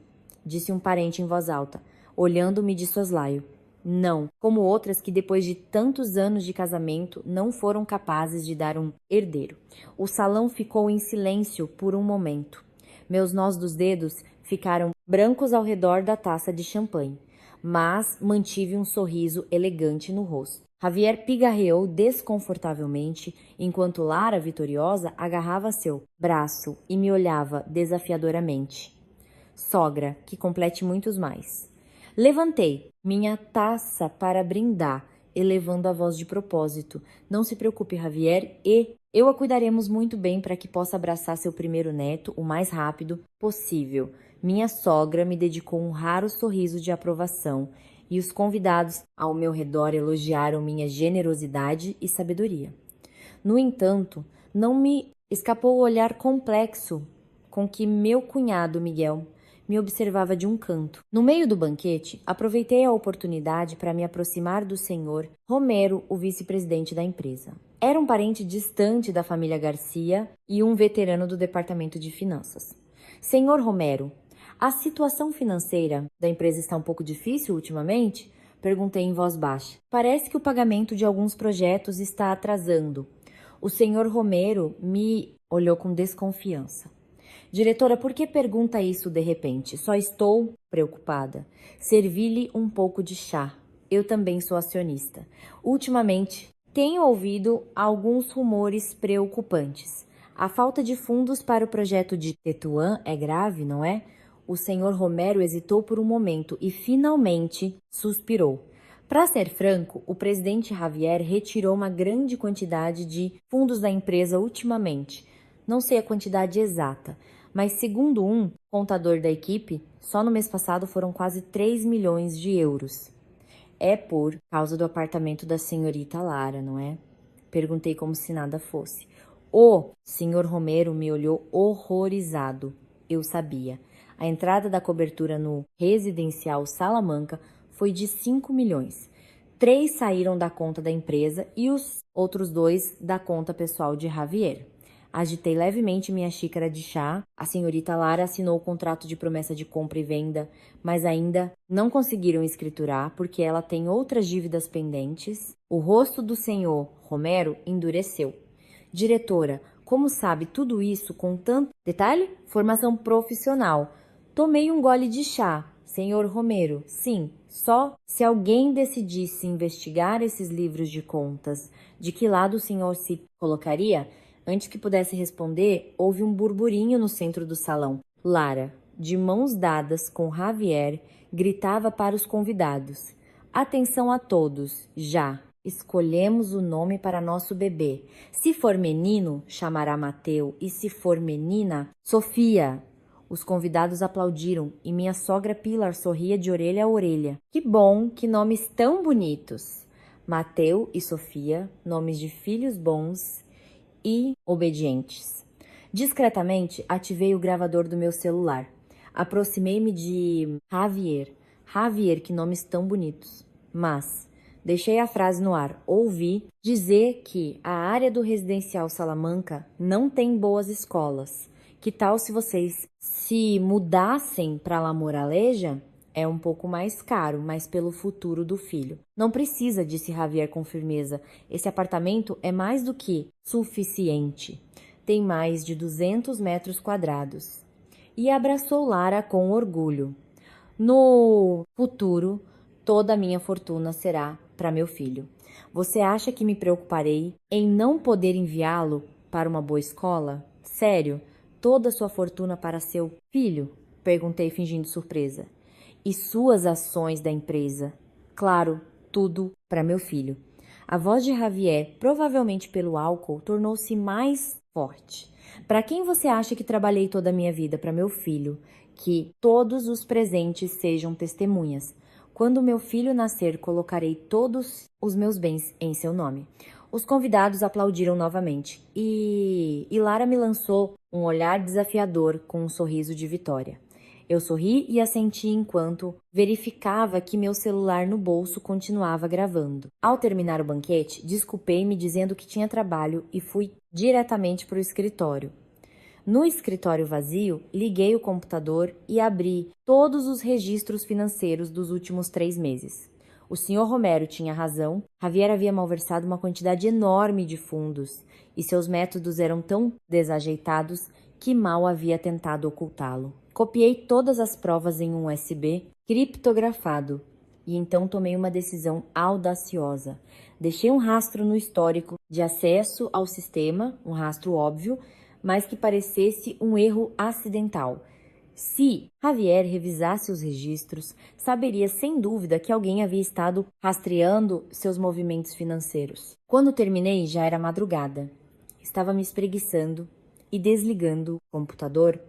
disse um parente em voz alta, olhando-me de soslaio. Não, como outras que depois de tantos anos de casamento não foram capazes de dar um herdeiro. O salão ficou em silêncio por um momento. Meus nós dos dedos ficaram brancos ao redor da taça de champanhe, mas mantive um sorriso elegante no rosto. Javier pigarreou desconfortavelmente, enquanto Lara, vitoriosa, agarrava seu braço e me olhava desafiadoramente. Sogra, que complete muitos mais. Levantei minha taça para brindar, elevando a voz de propósito. Não se preocupe, Javier, e eu a cuidaremos muito bem para que possa abraçar seu primeiro neto o mais rápido possível. Minha sogra me dedicou um raro sorriso de aprovação e os convidados ao meu redor elogiaram minha generosidade e sabedoria. No entanto, não me escapou o olhar complexo com que meu cunhado Miguel me observava de um canto. No meio do banquete, aproveitei a oportunidade para me aproximar do senhor Romero, o vice-presidente da empresa. Era um parente distante da família Garcia e um veterano do departamento de finanças. Senhor Romero, a situação financeira da empresa está um pouco difícil ultimamente? Perguntei em voz baixa. Parece que o pagamento de alguns projetos está atrasando. O senhor Romero me olhou com desconfiança. Diretora, por que pergunta isso de repente? Só estou preocupada. Servi-lhe um pouco de chá. Eu também sou acionista. Ultimamente, tenho ouvido alguns rumores preocupantes. A falta de fundos para o projeto de Tetuan é grave, não é? O senhor Romero hesitou por um momento e finalmente suspirou. Para ser franco, o presidente Javier retirou uma grande quantidade de fundos da empresa ultimamente. Não sei a quantidade exata, mas segundo um contador da equipe, só no mês passado foram quase 3 milhões de euros. É por causa do apartamento da senhorita Lara, não é? Perguntei como se nada fosse. O senhor Romero me olhou horrorizado. Eu sabia. A entrada da cobertura no residencial Salamanca foi de 5 milhões. 3 saíram da conta da empresa e os outros 2 da conta pessoal de Javier. Agitei levemente minha xícara de chá. A senhorita Lara assinou o contrato de promessa de compra e venda, mas ainda não conseguiram escriturar porque ela tem outras dívidas pendentes. O rosto do senhor Romero endureceu. Diretora, como sabe tudo isso com tanto detalhe? Formação profissional. Tomei um gole de chá. Senhor Romero, sim, só se alguém decidisse investigar esses livros de contas, de que lado o senhor se colocaria? Antes que pudesse responder, houve um burburinho no centro do salão. Lara, de mãos dadas com Javier, gritava para os convidados. Atenção a todos, já! Escolhemos o nome para nosso bebê. Se for menino, chamará Mateu, e se for menina, Sofia. Os convidados aplaudiram e minha sogra Pilar sorria de orelha a orelha. Que bom, que nomes tão bonitos! Mateu e Sofia, nomes de filhos bons e obedientes. Discretamente, ativei o gravador do meu celular. Aproximei-me de Javier. Javier, que nomes tão bonitos. Mas deixei a frase no ar. Ouvi dizer que a área do residencial Salamanca não tem boas escolas. Que tal se vocês se mudassem para La Moraleja? É um pouco mais caro, mas pelo futuro do filho. Não precisa, disse Javier com firmeza. Esse apartamento é mais do que suficiente. Tem mais de 200 metros quadrados. E abraçou Lara com orgulho. No futuro, toda a minha fortuna será para meu filho. Você acha que me preocuparei em não poder enviá-lo para uma boa escola? Sério? Toda a sua fortuna para seu filho? Perguntei fingindo surpresa. E suas ações da empresa? Claro, tudo para meu filho. A voz de Javier, provavelmente pelo álcool, tornou-se mais forte. Para quem você acha que trabalhei toda a minha vida? Para meu filho. Que todos os presentes sejam testemunhas. Quando meu filho nascer, colocarei todos os meus bens em seu nome. Os convidados aplaudiram novamente e Lara me lançou um olhar desafiador com um sorriso de vitória. Eu sorri e assenti enquanto verificava que meu celular no bolso continuava gravando. Ao terminar o banquete, desculpei-me dizendo que tinha trabalho e fui diretamente para o escritório. No escritório vazio, liguei o computador e abri todos os registros financeiros dos últimos 3 meses. O senhor Romero tinha razão. Javier havia malversado uma quantidade enorme de fundos e seus métodos eram tão desajeitados que mal havia tentado ocultá-lo. Copiei todas as provas em um USB criptografado e então tomei uma decisão audaciosa. Deixei um rastro no histórico de acesso ao sistema, um rastro óbvio, mas que parecesse um erro acidental. Se Javier revisasse os registros, saberia sem dúvida que alguém havia estado rastreando seus movimentos financeiros. Quando terminei, já era madrugada. Estava me espreguiçando e desligando o computador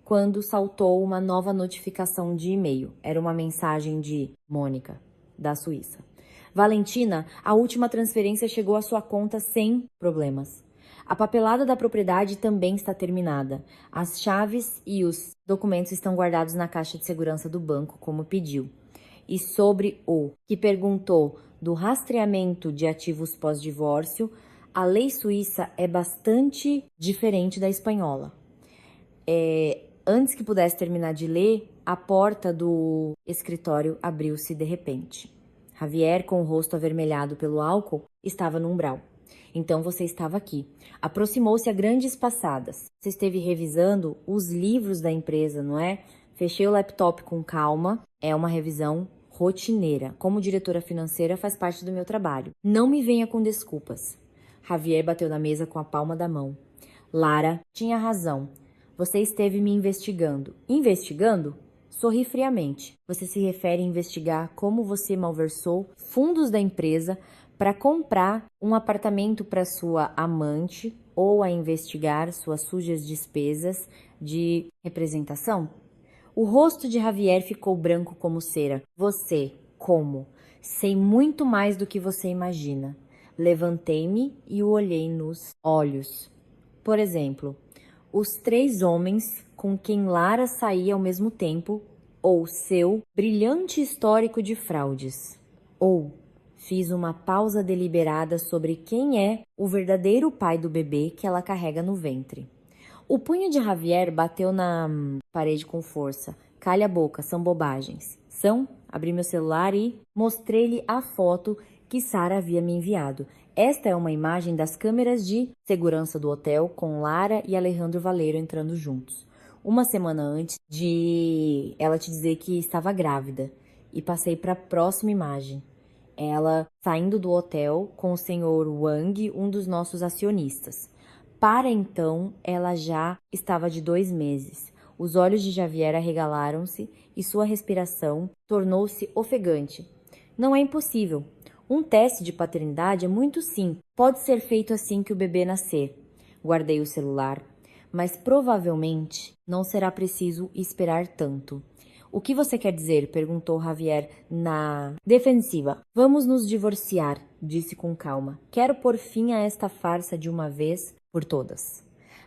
quando saltou uma nova notificação de e-mail. Era uma mensagem de Mônica, da Suíça. Valentina, a última transferência chegou à sua conta sem problemas. A papelada da propriedade também está terminada. As chaves e os documentos estão guardados na caixa de segurança do banco, como pediu. E sobre o que perguntou do rastreamento de ativos pós-divórcio, a lei suíça é bastante diferente da espanhola. Antes que pudesse terminar de ler, a porta do escritório abriu-se de repente. Javier, com o rosto avermelhado pelo álcool, estava no umbral. Então você estava aqui. Aproximou-se a grandes passadas. Você esteve revisando os livros da empresa, não é? Fechei o laptop com calma. É uma revisão rotineira. Como diretora financeira, faz parte do meu trabalho. Não me venha com desculpas. Javier bateu na mesa com a palma da mão. Lara tinha razão. Você esteve me investigando. Investigando? Sorri friamente. Você se refere a investigar como você malversou fundos da empresa para comprar um apartamento para sua amante ou a investigar suas sujas despesas de representação? O rosto de Javier ficou branco como cera. Você, como? Sei muito mais do que você imagina. Levantei-me e o olhei nos olhos. Por exemplo, os 3 homens com quem Lara saía ao mesmo tempo, ou seu brilhante histórico de fraudes, ou fiz uma pausa deliberada sobre quem é o verdadeiro pai do bebê que ela carrega no ventre. O punho de Javier bateu na parede com força. Calha a boca, são bobagens. São? Abri meu celular e mostrei-lhe a foto que Sara havia me enviado. Esta é uma imagem das câmeras de segurança do hotel com Lara e Alejandro Valeiro entrando juntos. Uma semana antes de ela te dizer que estava grávida. E passei para a próxima imagem. Ela saindo do hotel com o senhor Wang, um dos nossos acionistas. Para então, ela já estava de 2 meses. Os olhos de Javier arregalaram-se e sua respiração tornou-se ofegante. Não é impossível. Um teste de paternidade é muito simples. Pode ser feito assim que o bebê nascer. Guardei o celular, mas provavelmente não será preciso esperar tanto. O que você quer dizer? Perguntou Javier na defensiva. Vamos nos divorciar, disse com calma. Quero pôr fim a esta farsa de uma vez por todas.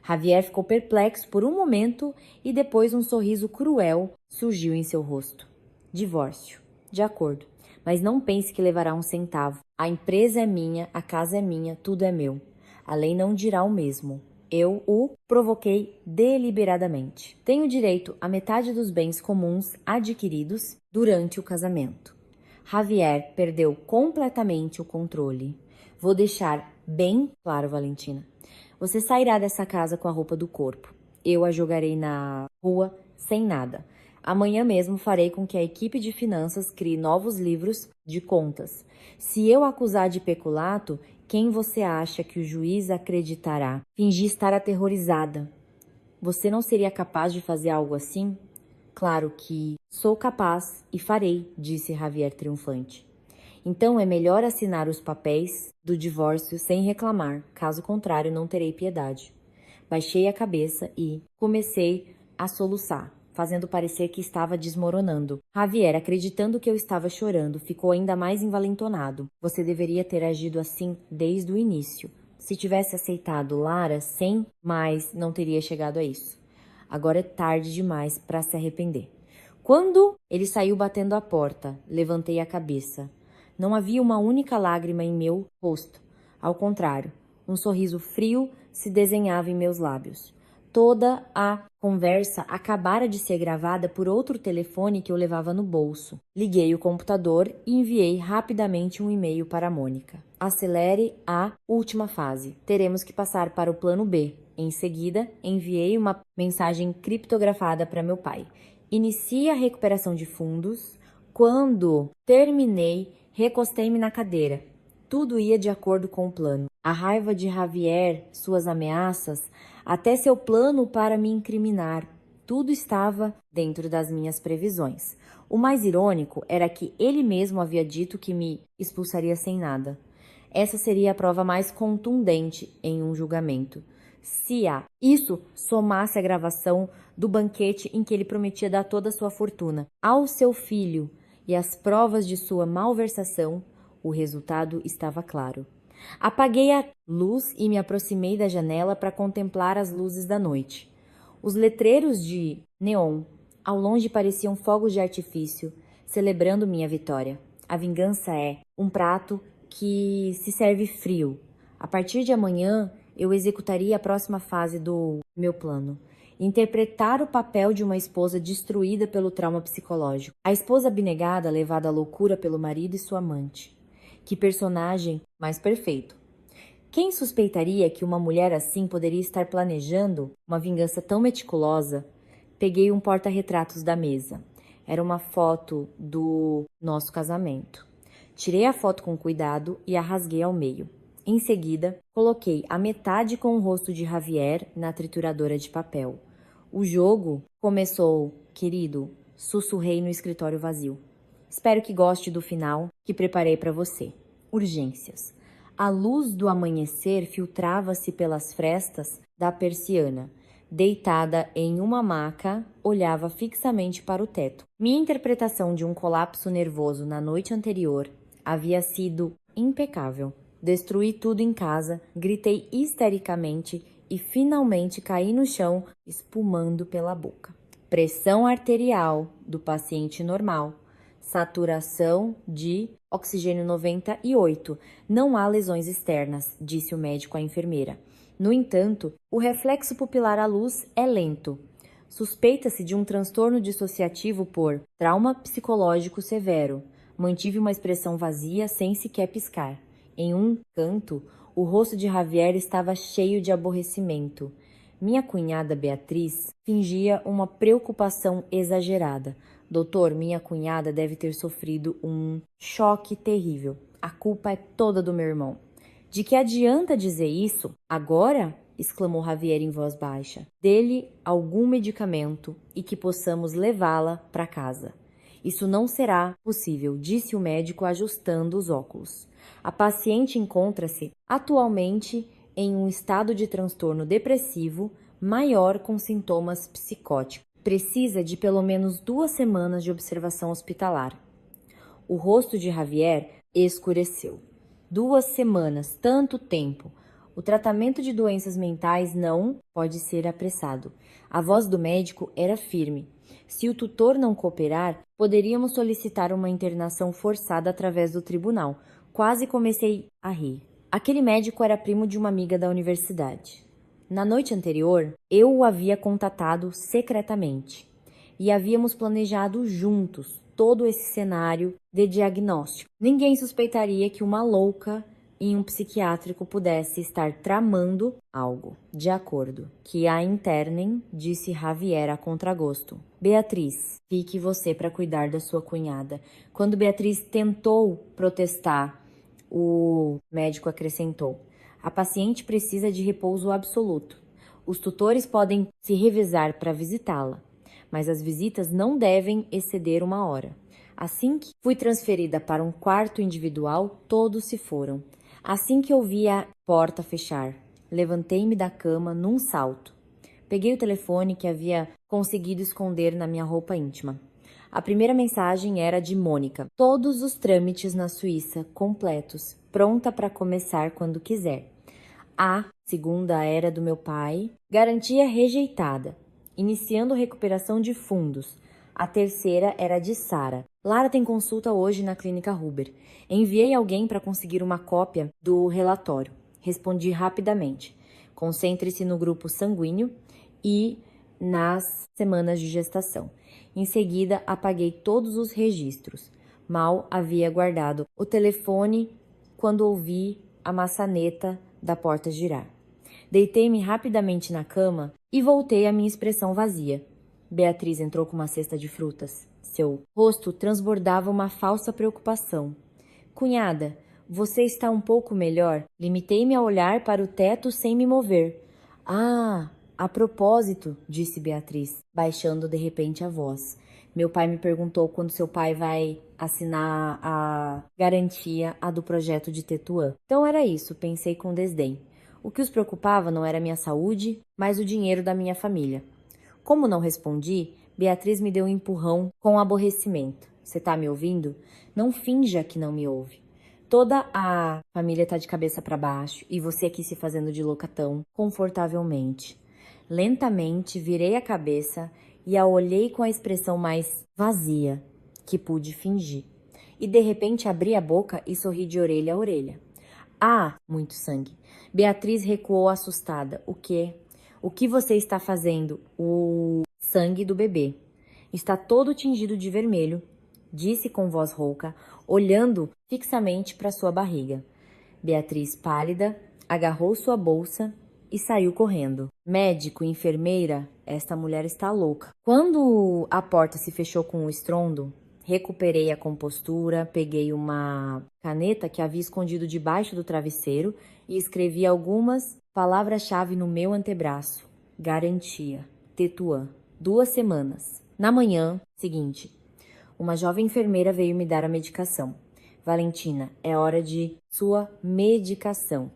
Javier ficou perplexo por um momento e depois um sorriso cruel surgiu em seu rosto. Divórcio. De acordo. Mas não pense que levará um centavo. A empresa é minha, a casa é minha, tudo é meu. A lei não dirá o mesmo. Eu o provoquei deliberadamente. Tenho direito a metade dos bens comuns adquiridos durante o casamento. Javier perdeu completamente o controle. Vou deixar bem claro, Valentina. Você sairá dessa casa com a roupa do corpo. Eu a jogarei na rua sem nada. Amanhã mesmo farei com que a equipe de finanças crie novos livros de contas. Se eu acusar de peculato, quem você acha que o juiz acreditará? Fingi estar aterrorizada. Você não seria capaz de fazer algo assim? Claro que sou capaz e farei, disse Javier triunfante. Então é melhor assinar os papéis do divórcio sem reclamar, caso contrário não terei piedade. Baixei a cabeça e comecei a soluçar, fazendo parecer que estava desmoronando. Javier, acreditando que eu estava chorando, ficou ainda mais envalentonado. Você deveria ter agido assim desde o início. Se tivesse aceitado Lara sem mais, não teria chegado a isso. Agora é tarde demais para se arrepender. Quando ele saiu batendo a porta, levantei a cabeça. Não havia uma única lágrima em meu rosto. Ao contrário, um sorriso frio se desenhava em meus lábios. Toda a conversa acabara de ser gravada por outro telefone que eu levava no bolso. Liguei o computador e enviei rapidamente um e-mail para a Mônica. Acelere a última fase. Teremos que passar para o plano B. Em seguida, enviei uma mensagem criptografada para meu pai. Inicie a recuperação de fundos. Quando terminei, recostei-me na cadeira. Tudo ia de acordo com o plano. A raiva de Javier, suas ameaças, até seu plano para me incriminar, tudo estava dentro das minhas previsões. O mais irônico era que ele mesmo havia dito que me expulsaria sem nada. Essa seria a prova mais contundente em um julgamento. Se a isso somasse a gravação do banquete em que ele prometia dar toda a sua fortuna ao seu filho e as provas de sua malversação, o resultado estava claro. Apaguei a luz e me aproximei da janela para contemplar as luzes da noite. Os letreiros de neon ao longe pareciam fogos de artifício, celebrando minha vitória. A vingança é um prato que se serve frio. A partir de amanhã, eu executaria a próxima fase do meu plano. Interpretar o papel de uma esposa destruída pelo trauma psicológico. A esposa abnegada levada à loucura pelo marido e sua amante. Que personagem mais perfeito. Quem suspeitaria que uma mulher assim poderia estar planejando uma vingança tão meticulosa? Peguei um porta-retratos da mesa. Era uma foto do nosso casamento. Tirei a foto com cuidado e a rasguei ao meio. Em seguida, coloquei a metade com o rosto de Javier na trituradora de papel. O jogo começou, querido, sussurrei no escritório vazio. Espero que goste do final que preparei para você. Urgências. A luz do amanhecer filtrava-se pelas frestas da persiana. Deitada em uma maca, olhava fixamente para o teto. Minha interpretação de um colapso nervoso na noite anterior havia sido impecável. Destruí tudo em casa, gritei histericamente e finalmente caí no chão, espumando pela boca. Pressão arterial do paciente normal. Saturação de oxigênio 98. Não há lesões externas, disse o médico à enfermeira. No entanto, o reflexo pupilar à luz é lento. Suspeita-se de um transtorno dissociativo por trauma psicológico severo. Mantive uma expressão vazia sem sequer piscar. Em um canto, o rosto de Javier estava cheio de aborrecimento. Minha cunhada Beatriz fingia uma preocupação exagerada. Doutor, minha cunhada deve ter sofrido um choque terrível. A culpa é toda do meu irmão. De que adianta dizer isso? Agora? Exclamou Javier em voz baixa. Dê-lhe algum medicamento e que possamos levá-la para casa. Isso não será possível, disse o médico ajustando os óculos. A paciente encontra-se atualmente em um estado de transtorno depressivo maior com sintomas psicóticos. Precisa de pelo menos 2 semanas de observação hospitalar. O rosto de Javier escureceu. 2 semanas, tanto tempo. O tratamento de doenças mentais não pode ser apressado. A voz do médico era firme. Se o tutor não cooperar, poderíamos solicitar uma internação forçada através do tribunal. Quase comecei a rir. Aquele médico era primo de uma amiga da universidade. Na noite anterior, eu o havia contatado secretamente e havíamos planejado juntos todo esse cenário de diagnóstico. Ninguém suspeitaria que uma louca em um psiquiátrico pudesse estar tramando algo. De acordo. Que a internem, disse Javier a contragosto. Beatriz, fique você para cuidar da sua cunhada. Quando Beatriz tentou protestar, o médico acrescentou: a paciente precisa de repouso absoluto. Os tutores podem se revezar para visitá-la, mas as visitas não devem exceder 1 hora. Assim que fui transferida para um quarto individual, todos se foram. Assim que ouvi a porta fechar, levantei-me da cama num salto. Peguei o telefone que havia conseguido esconder na minha roupa íntima. A primeira mensagem era de Mônica. Todos os trâmites na Suíça completos, pronta para começar quando quiser. A segunda era do meu pai, garantia rejeitada, iniciando recuperação de fundos. A terceira era de Sara. Lara tem consulta hoje na clínica Huber. Enviei alguém para conseguir uma cópia do relatório. Respondi rapidamente. Concentre-se no grupo sanguíneo e nas semanas de gestação. Em seguida, apaguei todos os registros. Mal havia guardado o telefone quando ouvi a maçaneta da porta girar. Deitei-me rapidamente na cama e voltei à minha expressão vazia. Beatriz entrou com uma cesta de frutas. Seu rosto transbordava uma falsa preocupação. Cunhada, você está um pouco melhor? Limitei-me a olhar para o teto sem me mover. Ah, a propósito, disse Beatriz, baixando de repente a voz. Meu pai me perguntou quando seu pai vai assinar a garantia a do projeto de Tetuan. Então era isso, pensei com desdém. O que os preocupava não era minha saúde, mas o dinheiro da minha família. Como não respondi, Beatriz me deu um empurrão com aborrecimento. Você tá me ouvindo? Não finja que não me ouve. Toda a família tá de cabeça para baixo e você aqui se fazendo de loucatão, confortavelmente. Lentamente virei a cabeça e a olhei com a expressão mais vazia que pude fingir. E de repente abri a boca e sorri de orelha a orelha. Ah, muito sangue. Beatriz recuou assustada. O quê? O que você está fazendo? O sangue do bebê. Está todo tingido de vermelho, disse com voz rouca, olhando fixamente para sua barriga. Beatriz, pálida, agarrou sua bolsa e saiu correndo. Médico, enfermeira, esta mulher está louca. Quando a porta se fechou com um estrondo, recuperei a compostura, peguei uma caneta que havia escondido debaixo do travesseiro e escrevi algumas palavras-chave no meu antebraço. Garantia. Tetuan. 2 semanas. Na manhã seguinte, uma jovem enfermeira veio me dar a medicação. Valentina, é hora de sua medicação.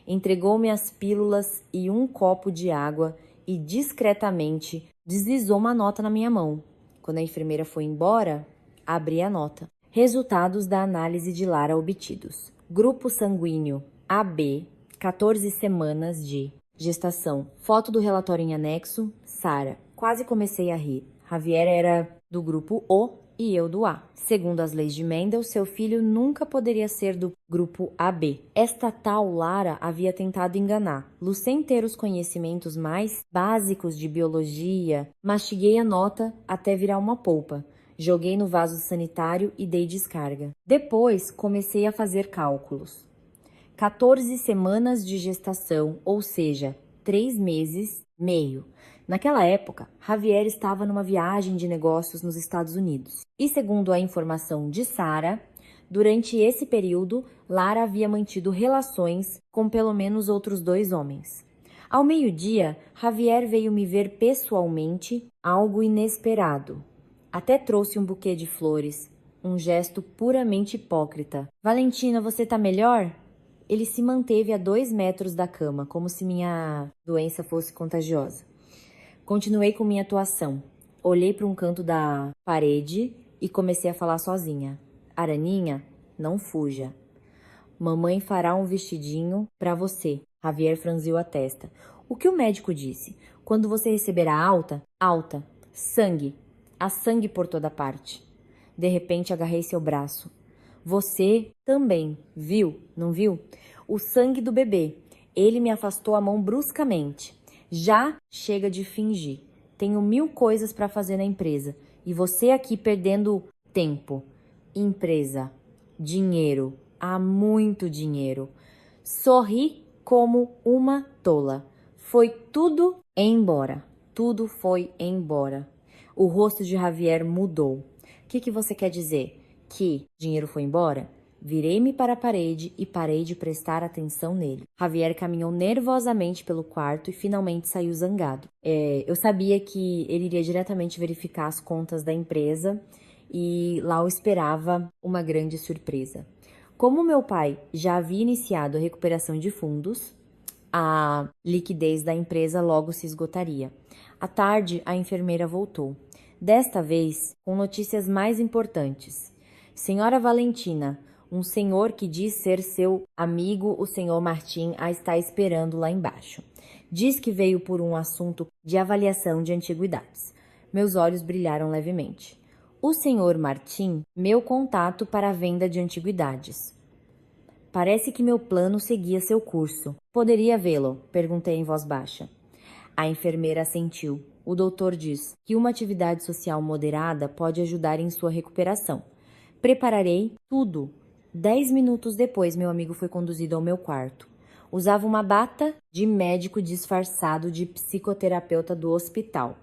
Entregou-me as pílulas e um copo de água e discretamente deslizou uma nota na minha mão. Quando a enfermeira foi embora, abri a nota. Resultados da análise de Lara obtidos. Grupo sanguíneo AB, 14 semanas de gestação. Foto do relatório em anexo, Sara. Quase comecei a rir. Javier era do grupo O e eu do A. Segundo as leis de Mendel, seu filho nunca poderia ser do grupo AB. Esta tal Lara havia tentado enganar-lo sem ter os conhecimentos mais básicos de biologia. Mastiguei a nota até virar uma polpa. Joguei no vaso sanitário e dei descarga. Depois comecei a fazer cálculos. 14 semanas de gestação, ou seja, 3 meses, meio. Naquela época, Javier estava numa viagem de negócios nos Estados Unidos. E segundo a informação de Sara, durante esse período, Lara havia mantido relações com pelo menos outros 2 homens. Ao meio-dia, Javier veio me ver pessoalmente, algo inesperado. Até trouxe um buquê de flores, um gesto puramente hipócrita. Valentina, você tá melhor? Ele se manteve a 2 metros da cama, como se minha doença fosse contagiosa. Continuei com minha atuação. Olhei para um canto da parede e comecei a falar sozinha. Araninha, não fuja. Mamãe fará um vestidinho para você. Javier franziu a testa. O que o médico disse? Quando você receber a alta? Alta. Sangue. Há sangue por toda parte. De repente agarrei seu braço. Você também, viu? Não viu? O sangue do bebê. Ele me afastou a mão bruscamente. Já chega de fingir. Tenho 1000 coisas para fazer na empresa. E você aqui perdendo tempo. Empresa. Dinheiro. Há muito dinheiro. Sorri como uma tola. Foi tudo embora. Tudo foi embora. O rosto de Javier mudou. O que você quer dizer? Que dinheiro foi embora? Virei-me para a parede e parei de prestar atenção nele. Javier caminhou nervosamente pelo quarto e finalmente saiu zangado. Eu sabia que ele iria diretamente verificar as contas da empresa e lá o esperava uma grande surpresa. Como meu pai já havia iniciado a recuperação de fundos, a liquidez da empresa logo se esgotaria. À tarde, a enfermeira voltou. Desta vez, com notícias mais importantes. Senhora Valentina, um senhor que diz ser seu amigo, o senhor Martim, a está esperando lá embaixo. Diz que veio por um assunto de avaliação de antiguidades. Meus olhos brilharam levemente. O senhor Martim, meu contato para a venda de antiguidades. Parece que meu plano seguia seu curso. Poderia vê-lo? Perguntei em voz baixa. A enfermeira assentiu. O doutor diz que uma atividade social moderada pode ajudar em sua recuperação. Prepararei tudo. 10 minutos depois, meu amigo foi conduzido ao meu quarto. Usava uma bata de médico disfarçado de psicoterapeuta do hospital.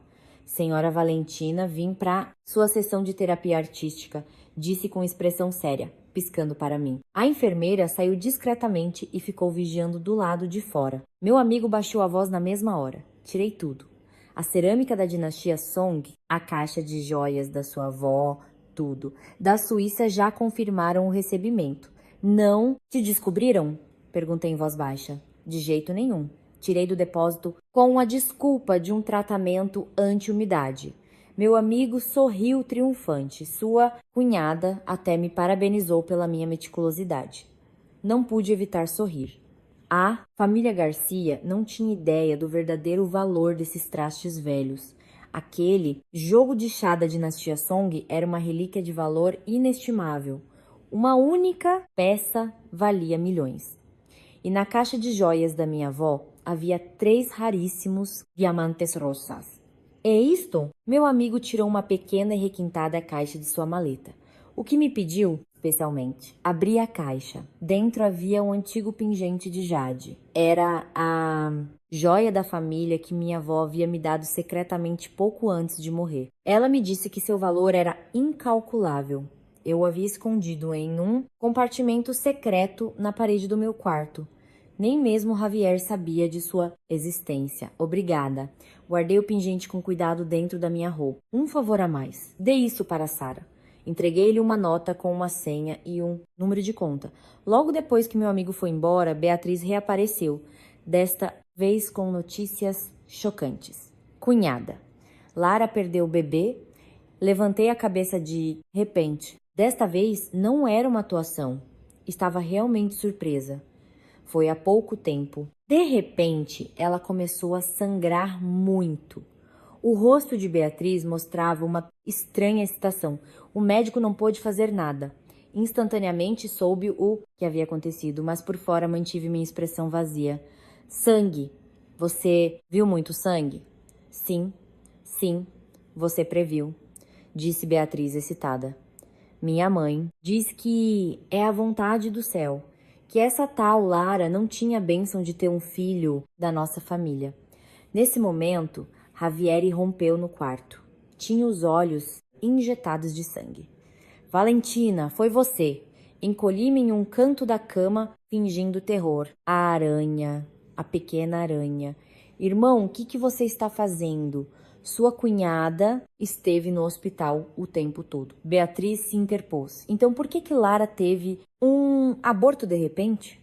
Senhora Valentina, vim para sua sessão de terapia artística, disse com expressão séria, piscando para mim. A enfermeira saiu discretamente e ficou vigiando do lado de fora. Meu amigo baixou a voz na mesma hora. Tirei tudo. A cerâmica da dinastia Song, a caixa de joias da sua avó, tudo. Da Suíça já confirmaram o recebimento. Não te descobriram? Perguntei em voz baixa. De jeito nenhum. Tirei do depósito com a desculpa de um tratamento anti-umidade. Meu amigo sorriu triunfante. Sua cunhada até me parabenizou pela minha meticulosidade. Não pude evitar sorrir. A família Garcia não tinha ideia do verdadeiro valor desses trastes velhos. Aquele jogo de chá da dinastia Song era uma relíquia de valor inestimável. Uma única peça valia milhões. E na caixa de joias da minha avó havia 3 raríssimos diamantes rosas. É isto? Meu amigo tirou uma pequena e requintada caixa de sua maleta. O que me pediu, especialmente? Abri a caixa. Dentro havia um antigo pingente de jade. Era a joia da família que minha avó havia me dado secretamente pouco antes de morrer. Ela me disse que seu valor era incalculável. Eu o havia escondido em um compartimento secreto na parede do meu quarto. Nem mesmo Javier sabia de sua existência. Obrigada. Guardei o pingente com cuidado dentro da minha roupa. Um favor a mais. Dê isso para Sara. Entreguei-lhe uma nota com uma senha e um número de conta. Logo depois que meu amigo foi embora, Beatriz reapareceu, desta vez com notícias chocantes. Cunhada. Lara perdeu o bebê. Levantei a cabeça de repente. Desta vez não era uma atuação. Estava realmente surpresa. Foi há pouco tempo. De repente, ela começou a sangrar muito. O rosto de Beatriz mostrava uma estranha excitação. O médico não pôde fazer nada. Instantaneamente soube o que havia acontecido, mas por fora mantive minha expressão vazia. Sangue. Você viu muito sangue? Sim, sim, você previu, disse Beatriz excitada. Minha mãe diz que é a vontade do céu, que essa tal Lara não tinha a bênção de ter um filho da nossa família. Nesse momento, Javier irrompeu no quarto. Tinha os olhos injetados de sangue. Valentina, foi você. Encolhi-me em um canto da cama, fingindo terror. A aranha, a pequena aranha. Irmão, o que você está fazendo? Sua cunhada esteve no hospital o tempo todo. Beatriz se interpôs. Então por que Lara teve um aborto de repente?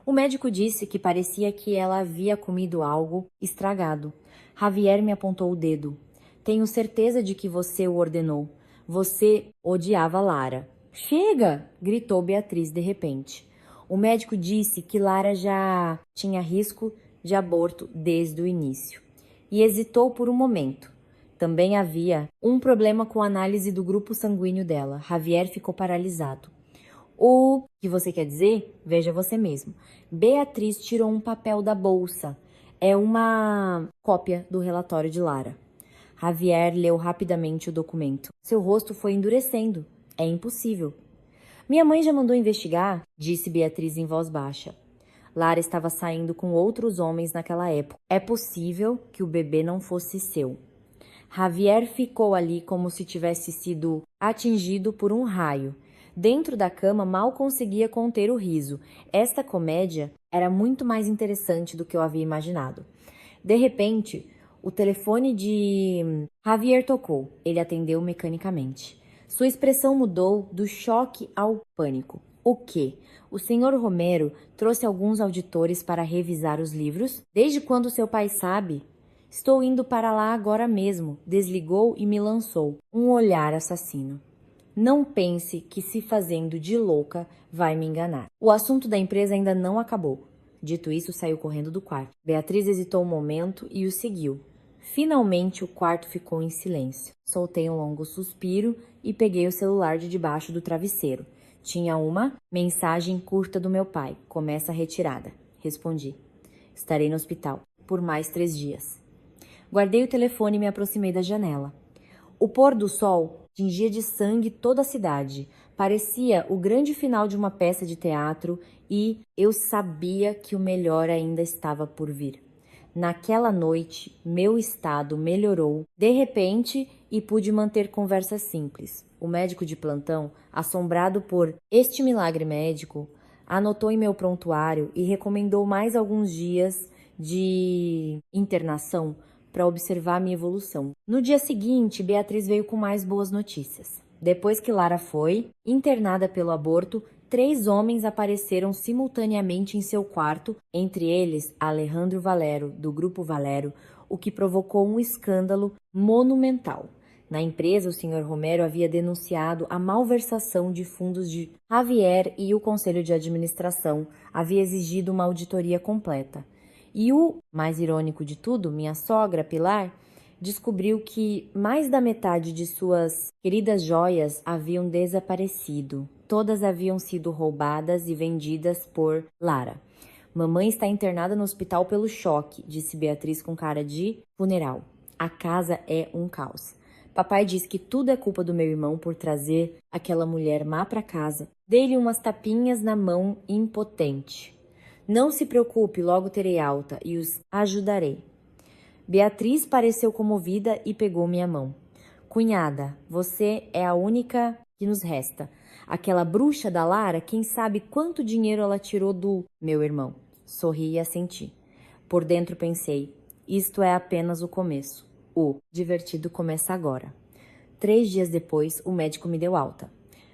O médico disse que parecia que ela havia comido algo estragado. Javier me apontou o dedo. Tenho certeza de que você o ordenou. Você odiava Lara. Chega! Gritou Beatriz de repente. O médico disse que Lara já tinha risco de aborto desde o início e hesitou por um momento. Também havia um problema com a análise do grupo sanguíneo dela. Javier ficou paralisado. O que você quer dizer? Veja você mesmo. Beatriz tirou um papel da bolsa. É uma cópia do relatório de Lara. Javier leu rapidamente o documento. Seu rosto foi endurecendo. É impossível. Minha mãe já mandou investigar, disse Beatriz em voz baixa. Lara estava saindo com outros homens naquela época. É possível que o bebê não fosse seu. Javier ficou ali como se tivesse sido atingido por um raio. Dentro da cama mal conseguia conter o riso. Esta comédia era muito mais interessante do que eu havia imaginado. De repente, o telefone de Javier tocou. Ele atendeu mecanicamente. Sua expressão mudou do choque ao pânico. O quê? O senhor Romero trouxe alguns auditores para revisar os livros? Desde quando seu pai sabe? Estou indo para lá agora mesmo. Desligou e me lançou um olhar assassino. Não pense que se fazendo de louca vai me enganar. O assunto da empresa ainda não acabou. Dito isso, saiu correndo do quarto. Beatriz hesitou um momento e o seguiu. Finalmente o quarto ficou em silêncio. Soltei um longo suspiro e peguei o celular de debaixo do travesseiro. Tinha uma mensagem curta do meu pai. Começa a retirada. Respondi. Estarei no hospital por mais 3 dias. Guardei o telefone e me aproximei da janela. O pôr do sol tingia de sangue toda a cidade. Parecia o grande final de uma peça de teatro e eu sabia que o melhor ainda estava por vir. Naquela noite, meu estado melhorou de repente e pude manter conversas simples. O médico de plantão, assombrado por este milagre médico, anotou em meu prontuário e recomendou mais alguns dias de internação para observar minha evolução. No dia seguinte, Beatriz veio com mais boas notícias. Depois que Lara foi internada pelo aborto, 3 homens apareceram simultaneamente em seu quarto, entre eles Alejandro Valero, do Grupo Valero, o que provocou um escândalo monumental. Na empresa, o Sr. Romero havia denunciado a malversação de fundos de Javier e o Conselho de Administração havia exigido uma auditoria completa. E o mais irônico de tudo, minha sogra, Pilar, descobriu que mais da metade de suas queridas joias haviam desaparecido. Todas haviam sido roubadas e vendidas por Lara. Mamãe está internada no hospital pelo choque, disse Beatriz com cara de funeral. A casa é um caos. Papai diz que tudo é culpa do meu irmão por trazer aquela mulher má para casa. Dei-lhe umas tapinhas na mão, impotente. Não se preocupe, logo terei alta e os ajudarei. Beatriz pareceu comovida e pegou minha mão. Cunhada, você é a única que nos resta. Aquela bruxa da Lara, quem sabe quanto dinheiro ela tirou do meu irmão. Sorri e assenti. Por dentro pensei, isto é apenas o começo. O divertido começa agora. 3 dias depois, o médico me deu alta.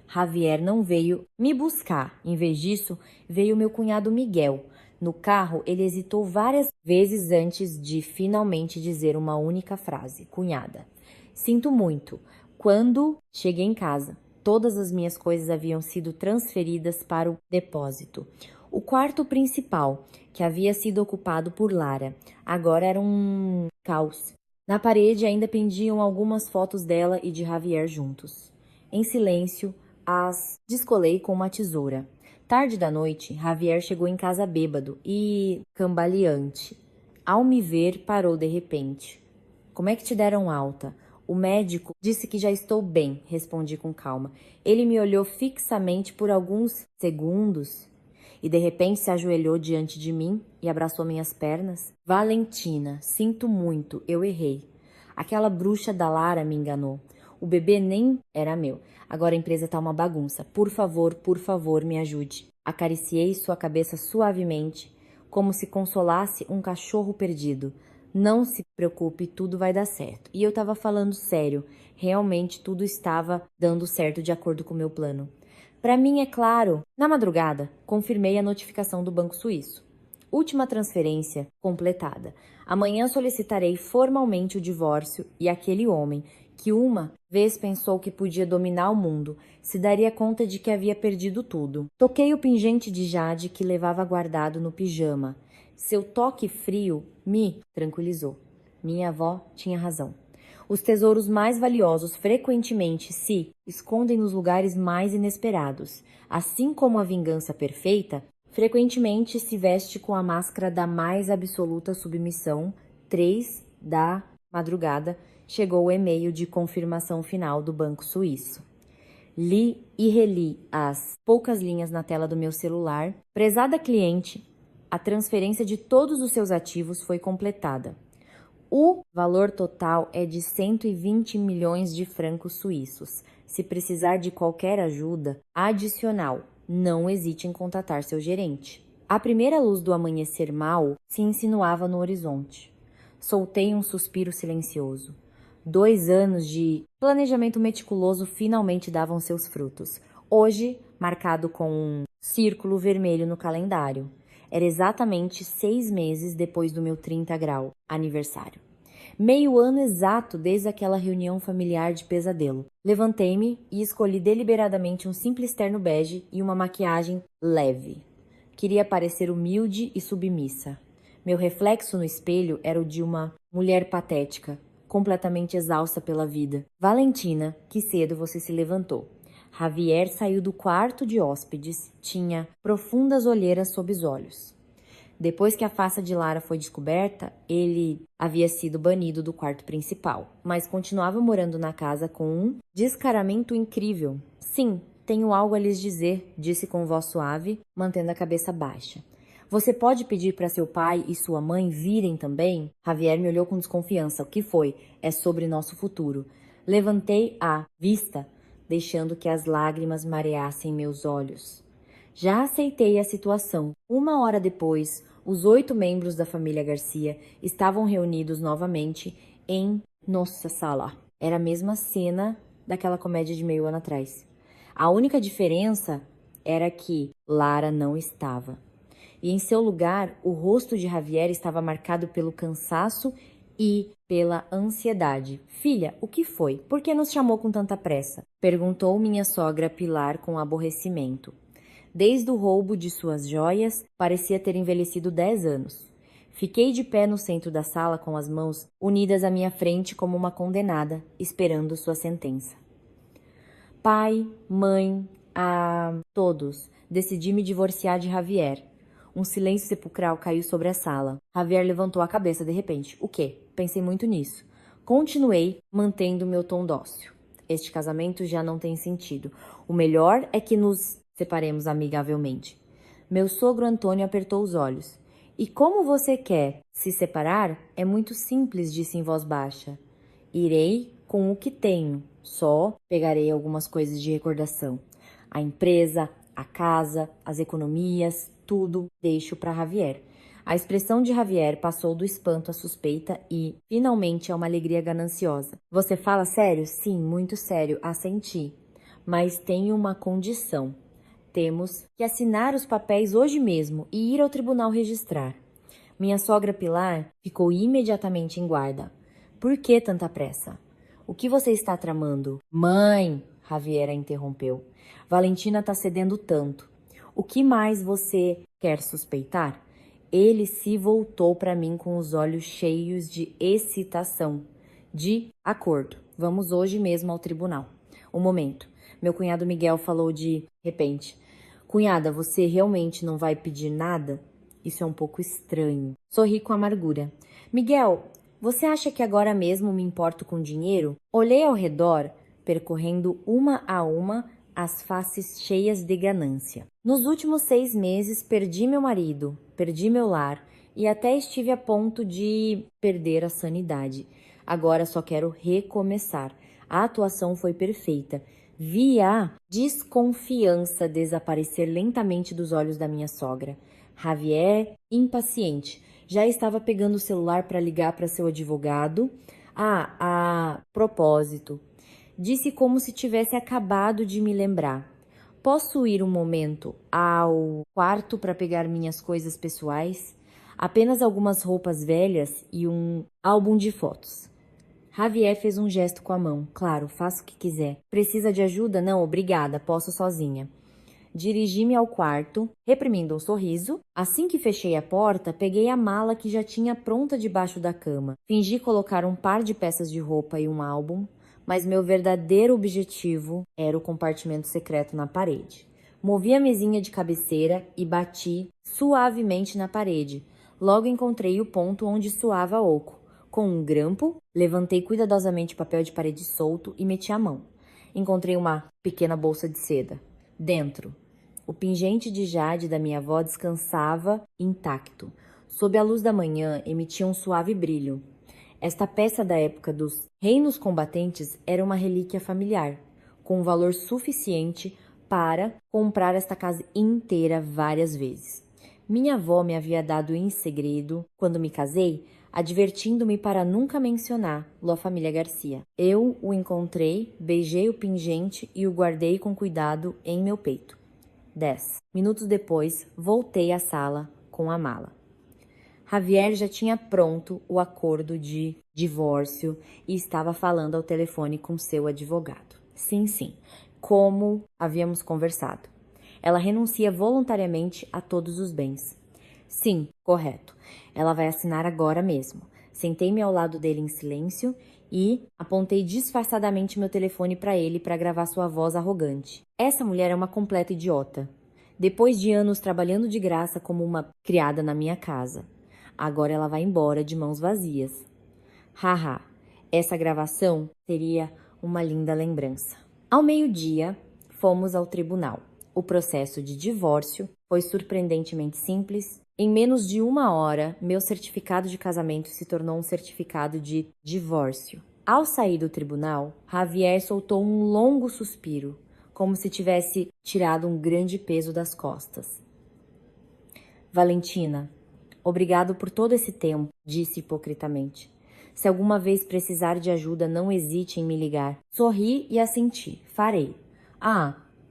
Javier não veio me buscar. Em vez disso, veio meu cunhado Miguel. No carro, ele hesitou várias vezes antes de finalmente dizer uma única frase. Cunhada, sinto muito. Quando cheguei em casa, todas as minhas coisas haviam sido transferidas para o depósito. O quarto principal, que havia sido ocupado por Lara, agora era um caos. Na parede ainda pendiam algumas fotos dela e de Javier juntos. Em silêncio, as descolei com uma tesoura. Tarde da noite, Javier chegou em casa bêbado e cambaleante. Ao me ver, parou de repente. Como é que te deram alta? O médico disse que já estou bem, respondi com calma. Ele me olhou fixamente por alguns segundos e de repente se ajoelhou diante de mim e abraçou minhas pernas. Valentina, sinto muito, eu errei. Aquela bruxa da Lara me enganou. O bebê nem era meu. Agora a empresa tá uma bagunça. Por favor, me ajude. Acariciei sua cabeça suavemente, como se consolasse um cachorro perdido. Não se preocupe, tudo vai dar certo. E eu tava falando sério. Realmente tudo estava dando certo de acordo com o meu plano. Para mim, é claro. Na madrugada, confirmei a notificação do Banco Suíço. Última transferência completada. Amanhã solicitarei formalmente o divórcio e aquele homem que uma vez pensou que podia dominar o mundo, se daria conta de que havia perdido tudo. Toquei o pingente de jade que levava guardado no pijama. Seu toque frio me tranquilizou. Minha avó tinha razão. Os tesouros mais valiosos frequentemente se escondem nos lugares mais inesperados. Assim como a vingança perfeita, frequentemente se veste com a máscara da mais absoluta submissão. 3 da madrugada, chegou o e-mail de confirmação final do banco suíço. Li e reli as poucas linhas na tela do meu celular. Prezada cliente, a transferência de todos os seus ativos foi completada. O valor total é de 120 milhões de francos suíços. Se precisar de qualquer ajuda adicional, não hesite em contatar seu gerente. A primeira luz do amanhecer mau se insinuava no horizonte. Soltei um suspiro silencioso. 2 anos de planejamento meticuloso finalmente davam seus frutos. Hoje, marcado com um círculo vermelho no calendário. Era exatamente 6 meses depois do meu 30 grau aniversário. Meio ano exato desde aquela reunião familiar de pesadelo. Levantei-me e escolhi deliberadamente um simples terno bege e uma maquiagem leve. Queria parecer humilde e submissa. Meu reflexo no espelho era o de uma mulher patética, completamente exausta pela vida. Valentina, que cedo você se levantou. Javier saiu do quarto de hóspedes, tinha profundas olheiras sob os olhos. Depois que a face de Lara foi descoberta, ele havia sido banido do quarto principal, mas continuava morando na casa com um descaramento incrível. Sim, tenho algo a lhes dizer, disse com voz suave, mantendo a cabeça baixa. Você pode pedir para seu pai e sua mãe virem também? Javier me olhou com desconfiança. O que foi? É sobre nosso futuro. Levantei a vista, deixando que as lágrimas mareassem meus olhos. Já aceitei a situação. 1 hora depois, os 8 membros da família Garcia estavam reunidos novamente em nossa sala. Era a mesma cena daquela comédia de meio ano atrás. A única diferença era que Lara não estava. E em seu lugar, o rosto de Javier estava marcado pelo cansaço e pela ansiedade. Filha, o que foi? Por que nos chamou com tanta pressa? Perguntou minha sogra Pilar com aborrecimento. Desde o roubo de suas joias, parecia ter envelhecido 10 anos. Fiquei de pé no centro da sala com as mãos unidas à minha frente como uma condenada, esperando sua sentença. Pai, mãe, todos, decidi me divorciar de Javier. Um silêncio sepulcral caiu sobre a sala. Javier levantou a cabeça de repente. O quê? Pensei muito nisso. Continuei, mantendo meu tom dócil. Este casamento já não tem sentido. O melhor é que nos separemos amigavelmente. Meu sogro Antônio apertou os olhos. E como você quer se separar? É muito simples, disse em voz baixa. Irei com o que tenho. Só pegarei algumas coisas de recordação. A empresa, a casa, as economias, tudo deixo para Javier. A expressão de Javier passou do espanto à suspeita e, finalmente, a uma alegria gananciosa. Você fala sério? Sim, muito sério, assenti. Mas tenho uma condição. Temos que assinar os papéis hoje mesmo e ir ao tribunal registrar. Minha sogra Pilar ficou imediatamente em guarda. Por que tanta pressa? O que você está tramando? Mãe, Javier a interrompeu. Valentina está cedendo tanto. O que mais você quer suspeitar? Ele se voltou para mim com os olhos cheios de excitação. De acordo, vamos hoje mesmo ao tribunal. Um momento. Meu cunhado Miguel falou de repente. Cunhada, você realmente não vai pedir nada? Isso é um pouco estranho. Sorri com amargura. Miguel, você acha que agora mesmo me importo com dinheiro? Olhei ao redor, percorrendo uma a uma as faces cheias de ganância. Nos últimos 6 meses, perdi meu marido, perdi meu lar e até estive a ponto de perder a sanidade. Agora só quero recomeçar. A atuação foi perfeita. Vi a desconfiança desaparecer lentamente dos olhos da minha sogra. Javier, impaciente, já estava pegando o celular para ligar para seu advogado. A propósito, disse como se tivesse acabado de me lembrar. Posso ir um momento ao quarto para pegar minhas coisas pessoais? Apenas algumas roupas velhas e um álbum de fotos. Javier fez um gesto com a mão. Claro, faça o que quiser. Precisa de ajuda? Não, obrigada, posso sozinha. Dirigi-me ao quarto, reprimindo um sorriso. Assim que fechei a porta, peguei a mala que já tinha pronta debaixo da cama. Fingi colocar um par de peças de roupa e um álbum, mas meu verdadeiro objetivo era o compartimento secreto na parede. Movi a mesinha de cabeceira e bati suavemente na parede. Logo encontrei o ponto onde soava oco. Com um grampo, levantei cuidadosamente o papel de parede solto e meti a mão. Encontrei uma pequena bolsa de seda. Dentro, o pingente de jade da minha avó descansava intacto. Sob a luz da manhã, emitia um suave brilho. Esta peça da época dos reinos combatentes era uma relíquia familiar, com um valor suficiente para comprar esta casa inteira várias vezes. Minha avó me havia dado em segredo, quando me casei, advertindo-me para nunca mencionar La Família Garcia. Eu o encontrei, beijei o pingente e o guardei com cuidado em meu peito. 10 minutos depois, voltei à sala com a mala. Javier já tinha pronto o acordo de divórcio e estava falando ao telefone com seu advogado. Sim, como havíamos conversado. Ela renuncia voluntariamente a todos os bens. Sim, correto. Ela vai assinar agora mesmo. Sentei-me ao lado dele em silêncio e apontei disfarçadamente meu telefone para ele para gravar sua voz arrogante. Essa mulher é uma completa idiota. Depois de anos trabalhando de graça como uma criada na minha casa. Agora ela vai embora de mãos vazias. Haha, essa gravação seria uma linda lembrança. Ao meio-dia, fomos ao tribunal. O processo de divórcio foi surpreendentemente simples. Em menos de 1 hora, meu certificado de casamento se tornou um certificado de divórcio. Ao sair do tribunal, Javier soltou um longo suspiro, como se tivesse tirado um grande peso das costas. Valentina, obrigado por todo esse tempo, disse hipocritamente. Se alguma vez precisar de ajuda, não hesite em me ligar. Sorri e assenti. Farei.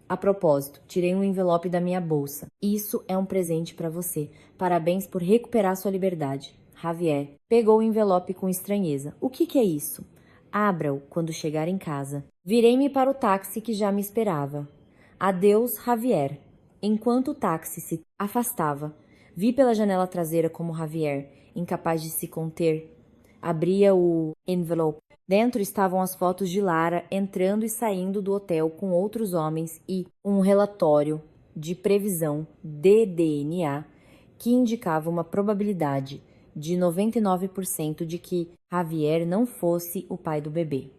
A propósito, tirei um envelope da minha bolsa. Isso é um presente para você. Parabéns por recuperar sua liberdade. Javier pegou o envelope com estranheza. O que é isso? Abra-o quando chegar em casa. Virei-me para o táxi que já me esperava. Adeus, Javier. Enquanto o táxi se afastava, vi pela janela traseira como Javier, incapaz de se conter, abria o envelope. Dentro estavam as fotos de Lara entrando e saindo do hotel com outros homens e um relatório de previsão de DNA que indicava uma probabilidade de 99% de que Javier não fosse o pai do bebê.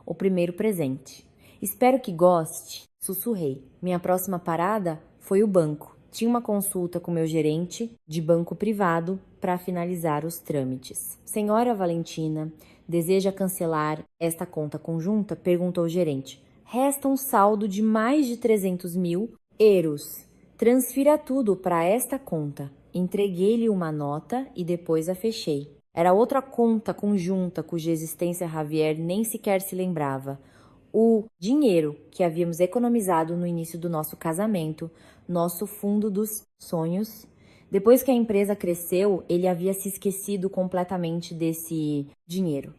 O primeiro presente. Espero que goste, sussurrei. Minha próxima parada foi o banco. Tinha uma consulta com meu gerente de banco privado para finalizar os trâmites. Senhora Valentina, deseja cancelar esta conta conjunta? Perguntou o gerente. Resta um saldo de mais de 300 mil euros. Transfira tudo para esta conta. Entreguei-lhe uma nota e depois a fechei. Era outra conta conjunta cuja existência Javier nem sequer se lembrava. O dinheiro que havíamos economizado no início do nosso casamento, nosso fundo dos sonhos. Depois que a empresa cresceu, ele havia se esquecido completamente desse dinheiro.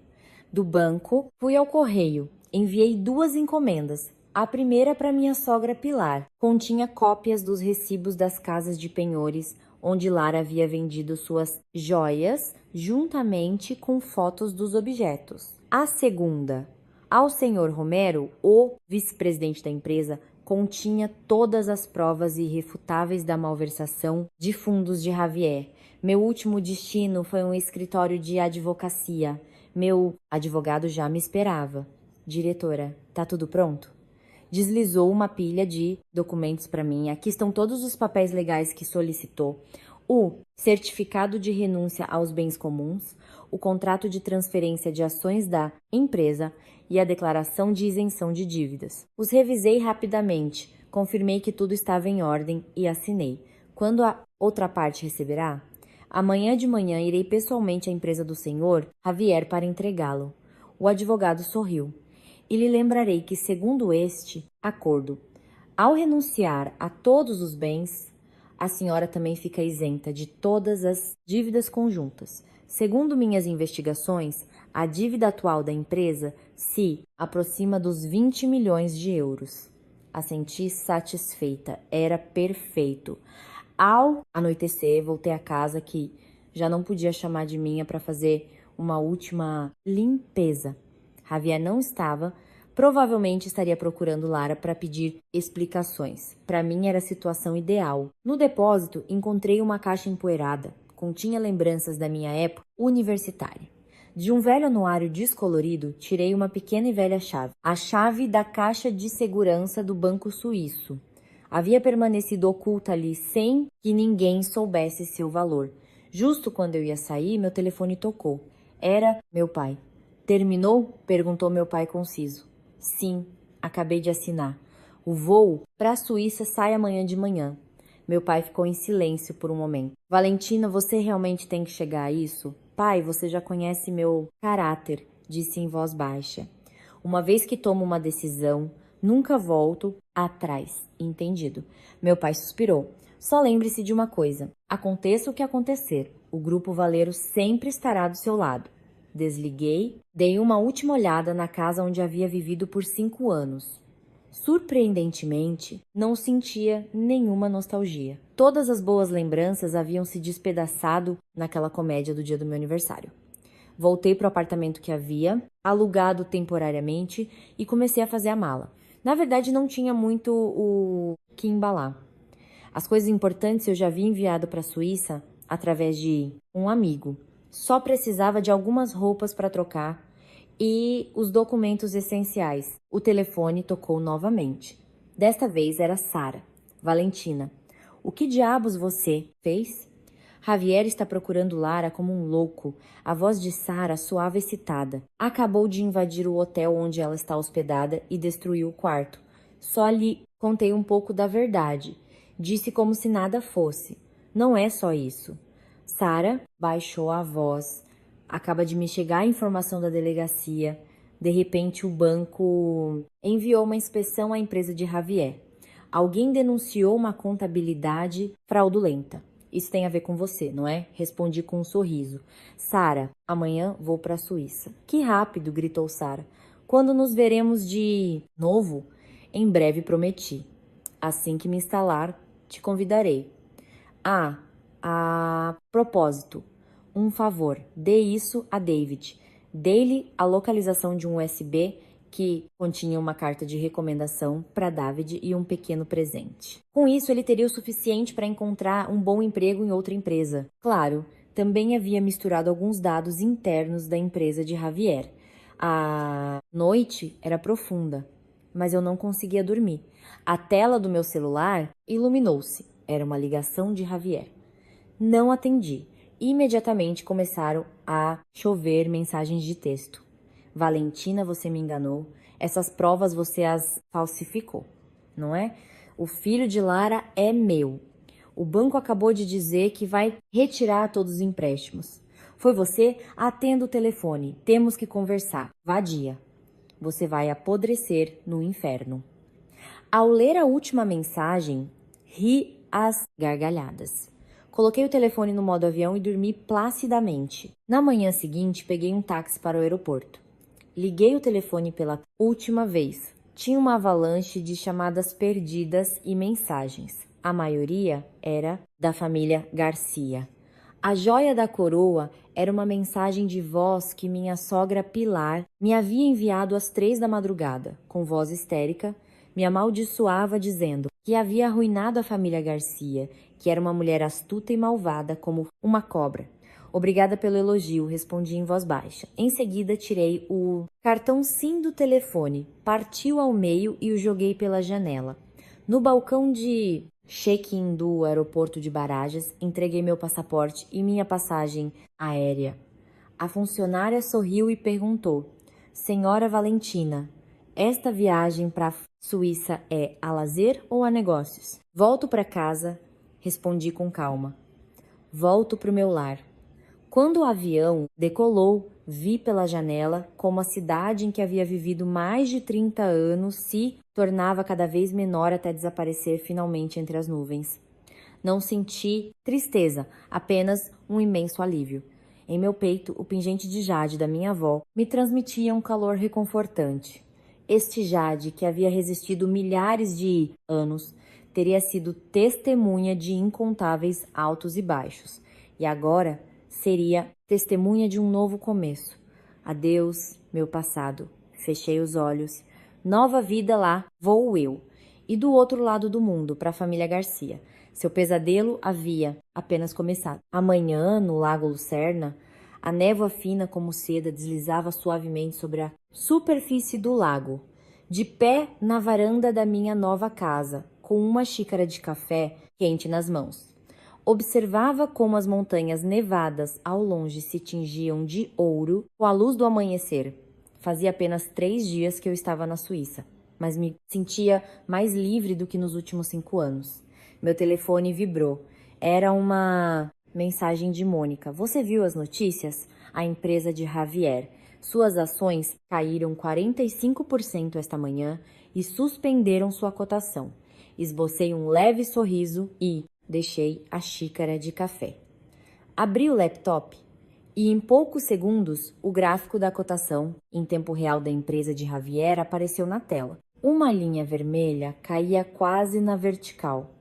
Do banco, fui ao correio. Enviei 2 encomendas. A primeira para minha sogra Pilar. Continha cópias dos recibos das casas de penhores, onde Lara havia vendido suas joias, juntamente com fotos dos objetos. A segunda, ao senhor Romero, o vice-presidente da empresa, continha todas as provas irrefutáveis da malversação de fundos de Javier. Meu último destino foi um escritório de advocacia. Meu advogado já me esperava. Diretora, tá tudo pronto? Deslizou uma pilha de documentos para mim. Aqui estão todos os papéis legais que solicitou. O certificado de renúncia aos bens comuns, o contrato de transferência de ações da empresa e a declaração de isenção de dívidas. Os revisei rapidamente, confirmei que tudo estava em ordem e assinei. Quando a outra parte receberá? Amanhã de manhã irei pessoalmente à empresa do senhor Javier para entregá-lo. O advogado sorriu. E lhe lembrarei que, segundo este acordo, ao renunciar a todos os bens, a senhora também fica isenta de todas as dívidas conjuntas. Segundo minhas investigações, A dívida atual da empresa se aproxima dos 20 milhões de euros. Assenti satisfeita. Era perfeito. Ao anoitecer, voltei à casa que já não podia chamar de minha para fazer uma última limpeza. Javier não estava, provavelmente estaria procurando Lara para pedir explicações. Para mim era a situação ideal. No depósito, encontrei uma caixa empoeirada. Continha lembranças da minha época universitária. De um velho anuário descolorido, tirei uma pequena e velha chave. A chave da caixa de segurança do banco suíço. Havia permanecido oculta ali sem que ninguém soubesse seu valor. Justo quando eu ia sair, meu telefone tocou. Era meu pai. Terminou? Perguntou meu pai conciso. Sim, acabei de assinar. O voo para a Suíça sai amanhã de manhã. Meu pai ficou em silêncio por um momento. Valentina, você realmente tem que chegar a isso? Pai, você já conhece meu caráter, disse em voz baixa. Uma vez que tomo uma decisão, nunca volto atrás. Entendido. Meu pai suspirou. Só lembre-se de uma coisa. Aconteça o que acontecer, o Grupo Valeiro sempre estará do seu lado. Desliguei, dei uma última olhada na casa onde havia vivido por 5 anos. Surpreendentemente, não sentia nenhuma nostalgia. Todas as boas lembranças haviam se despedaçado naquela comédia do dia do meu aniversário. Voltei para o apartamento que havia alugado temporariamente e comecei a fazer a mala. Na verdade, não tinha muito o que embalar. As coisas importantes eu já havia enviado para a Suíça através de um amigo. Só precisava de algumas roupas para trocar e os documentos essenciais. O telefone tocou novamente. Desta vez era Sara. Valentina. O que diabos você fez? Javier está procurando Lara como um louco. A voz de Sara soava excitada. Acabou de invadir o hotel onde ela está hospedada e destruiu o quarto. Só lhe contei um pouco da verdade. Disse como se nada fosse. Não é só isso. Sara baixou a voz. Acaba de me chegar a informação da delegacia. De repente, o banco enviou uma inspeção à empresa de Javier. Alguém denunciou uma contabilidade fraudulenta. Isso tem a ver com você, não é? Respondi com um sorriso. Sara, amanhã vou para a Suíça. Que rápido, gritou Sara. Quando nos veremos de novo? Em breve prometi. Assim que me instalar, te convidarei. A propósito, um favor, dê isso a David. Dê-lhe a localização de um USB que continha uma carta de recomendação para David e um pequeno presente. Com isso, ele teria o suficiente para encontrar um bom emprego em outra empresa. Claro, também havia misturado alguns dados internos da empresa de Javier. A noite era profunda, mas eu não conseguia dormir. A tela do meu celular iluminou-se. Era uma ligação de Javier. Não atendi. Imediatamente começaram a chover mensagens de texto. Valentina, você me enganou. Essas provas você as falsificou, não é? O filho de Lara é meu. O banco acabou de dizer que vai retirar todos os empréstimos. Foi você? Atenda o telefone. Temos que conversar. Vadia. Você vai apodrecer no inferno. Ao ler a última mensagem, ri às gargalhadas. Coloquei o telefone no modo avião e dormi placidamente. Na manhã seguinte, peguei um táxi para o aeroporto. Liguei o telefone pela última vez. Tinha uma avalanche de chamadas perdidas e mensagens. A maioria era da família Garcia. A joia da coroa era uma mensagem de voz que minha sogra Pilar me havia enviado às 3 da madrugada. Com voz histérica, me amaldiçoava dizendo que havia arruinado a família Garcia, que era uma mulher astuta e malvada como uma cobra. Obrigada pelo elogio, respondi em voz baixa. Em seguida, tirei o cartão SIM do telefone, parti-o ao meio e o joguei pela janela. No balcão de check-in do aeroporto de Barajas, entreguei meu passaporte e minha passagem aérea. A funcionária sorriu e perguntou: Senhora Valentina, esta viagem para a Suíça é a lazer ou a negócios? Volto para casa, respondi com calma. Volto para o meu lar. Quando o avião decolou, vi pela janela como a cidade em que havia vivido mais de 30 anos se tornava cada vez menor até desaparecer finalmente entre as nuvens. Não senti tristeza, apenas um imenso alívio. Em meu peito, o pingente de jade da minha avó me transmitia um calor reconfortante. Este jade, que havia resistido milhares de anos, teria sido testemunha de incontáveis altos e baixos, e agora seria testemunha de um novo começo. Adeus, meu passado. Fechei os olhos. Nova vida lá, vou eu. E do outro lado do mundo, para a família Garcia. Seu pesadelo havia apenas começado. Amanhã, no Lago Lucerna, a névoa fina como seda deslizava suavemente sobre a superfície do lago. De pé na varanda da minha nova casa, com uma xícara de café quente nas mãos. Observava como as montanhas nevadas ao longe se tingiam de ouro com a luz do amanhecer. Fazia apenas 3 dias que eu estava na Suíça, mas me sentia mais livre do que nos últimos 5 anos. Meu telefone vibrou. Era uma mensagem de Mônica. Você viu as notícias? A empresa de Javier. Suas ações caíram 45% esta manhã e suspenderam sua cotação. Esbocei um leve sorriso e deixei a xícara de café. Abri o laptop e em poucos segundos o gráfico da cotação em tempo real da empresa de Javier apareceu na tela. Uma linha vermelha caía quase na vertical.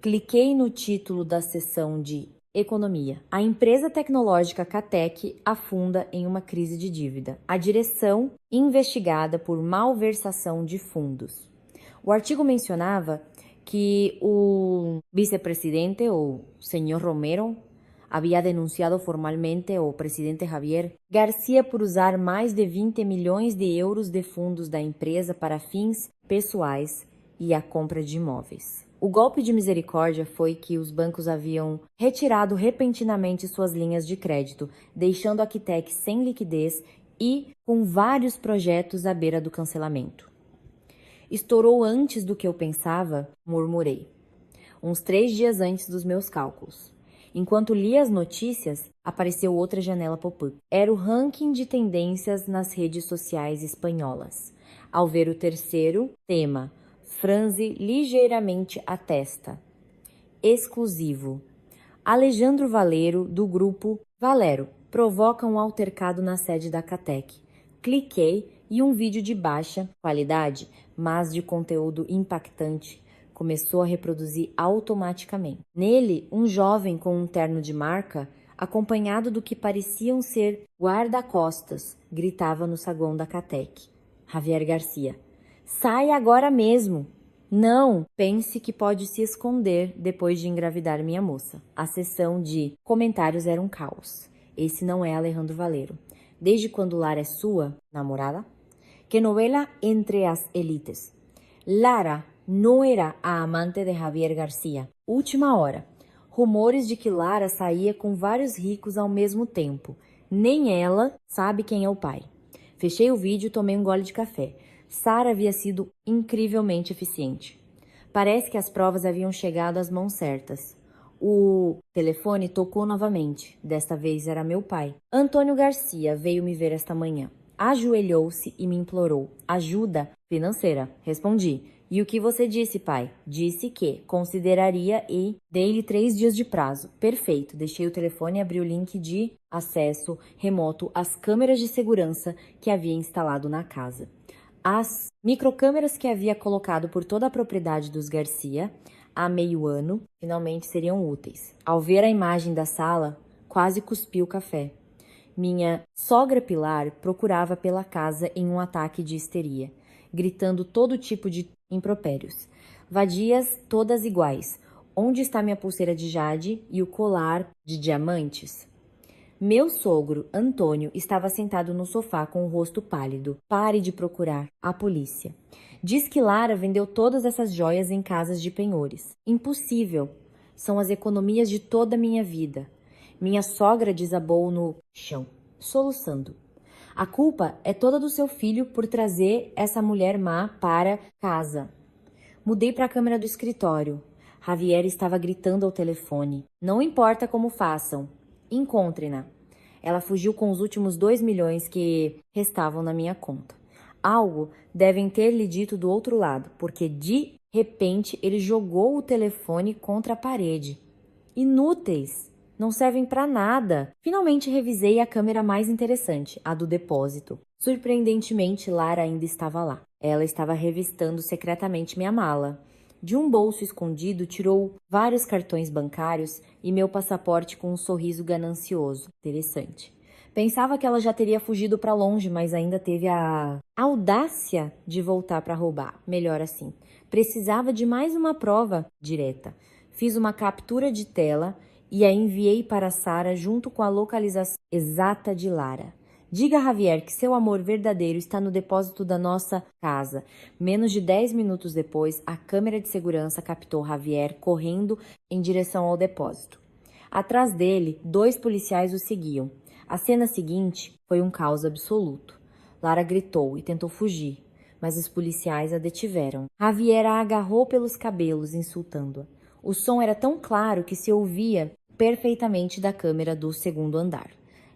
Cliquei no título da seção de Economia. A empresa tecnológica Catec afunda em uma crise de dívida. A direção investigada por malversação de fundos. O artigo mencionava que o vicepresidente, o senhor Romero, havia denunciado formalmente o presidente Javier Garcia por usar mais de 20 milhões de euros de fundos da empresa para fins pessoais e a compra de imóveis. O golpe de misericórdia foi que os bancos haviam retirado repentinamente suas linhas de crédito, deixando a Catec sem liquidez e com vários projetos à beira do cancelamento. Estourou antes do que eu pensava, murmurei. Uns 3 dias antes dos meus cálculos. Enquanto lia as notícias, apareceu outra janela pop-up. Era o ranking de tendências nas redes sociais espanholas. Ao ver o terceiro, tema, franze ligeiramente a testa. Exclusivo. Alejandro Valero, do grupo Valero, provoca um altercado na sede da Catec. Cliquei e um vídeo de baixa qualidade, mas de conteúdo impactante, começou a reproduzir automaticamente. Nele, um jovem com um terno de marca, acompanhado do que pareciam ser guarda-costas, gritava no saguão da Catec. Javier Garcia. Sai agora mesmo! Não pense que pode se esconder depois de engravidar minha moça. A sessão de comentários era um caos. Esse não é Alejandro Valero. Desde quando Lara é sua namorada? Que novela entre as elites. Lara não era a amante de Javier Garcia. Última hora. Rumores de que Lara saía com vários ricos ao mesmo tempo. Nem ela sabe quem é o pai. Fechei o vídeo e tomei um gole de café. Sara havia sido incrivelmente eficiente. Parece que as provas haviam chegado às mãos certas. O telefone tocou novamente. Desta vez era meu pai. Antônio Garcia veio me ver esta manhã. Ajoelhou-se e me implorou. Ajuda financeira. Respondi. E o que você disse, pai? Disse que consideraria e dei-lhe 3 dias de prazo. Perfeito. Deixei o telefone e abri o link de acesso remoto às câmeras de segurança que havia instalado na casa. As microcâmeras que havia colocado por toda a propriedade dos Garcia há meio ano finalmente seriam úteis. Ao ver a imagem da sala, quase cuspi o café. Minha sogra Pilar procurava pela casa em um ataque de histeria, gritando todo tipo de impropérios. Vadias todas iguais. Onde está minha pulseira de jade e o colar de diamantes? Meu sogro, Antônio, estava sentado no sofá com o rosto pálido. Pare de procurar. A polícia. Diz que Lara vendeu todas essas joias em casas de penhores. Impossível. São as economias de toda a minha vida. Minha sogra desabou no chão, soluçando. A culpa é toda do seu filho por trazer essa mulher má para casa. Mudei para a câmera do escritório. Javier estava gritando ao telefone. Não importa como façam. Encontre-na. Ela fugiu com os últimos 2 milhões que restavam na minha conta. Algo devem ter lhe dito do outro lado, porque de repente ele jogou o telefone contra a parede. Inúteis! não servem para nada. Finalmente revisei a câmera mais interessante, a do depósito. Surpreendentemente, Lara ainda estava lá. Ela estava revistando secretamente minha mala. De um bolso escondido, tirou vários cartões bancários e meu passaporte com um sorriso ganancioso. Interessante. Pensava que ela já teria fugido para longe, mas ainda teve a audácia de voltar para roubar. Melhor assim. Precisava de mais uma prova direta. Fiz uma captura de tela e a enviei para Sara junto com a localização exata de Lara. Diga a Javier que seu amor verdadeiro está no depósito da nossa casa. Menos de 10 minutos depois, a câmera de segurança captou Javier correndo em direção ao depósito. Atrás dele, 2 policiais o seguiam. A cena seguinte foi um caos absoluto. Lara gritou e tentou fugir, mas os policiais a detiveram. Javier a agarrou pelos cabelos, insultando-a. O som era tão claro que se ouvia perfeitamente da câmera do segundo andar.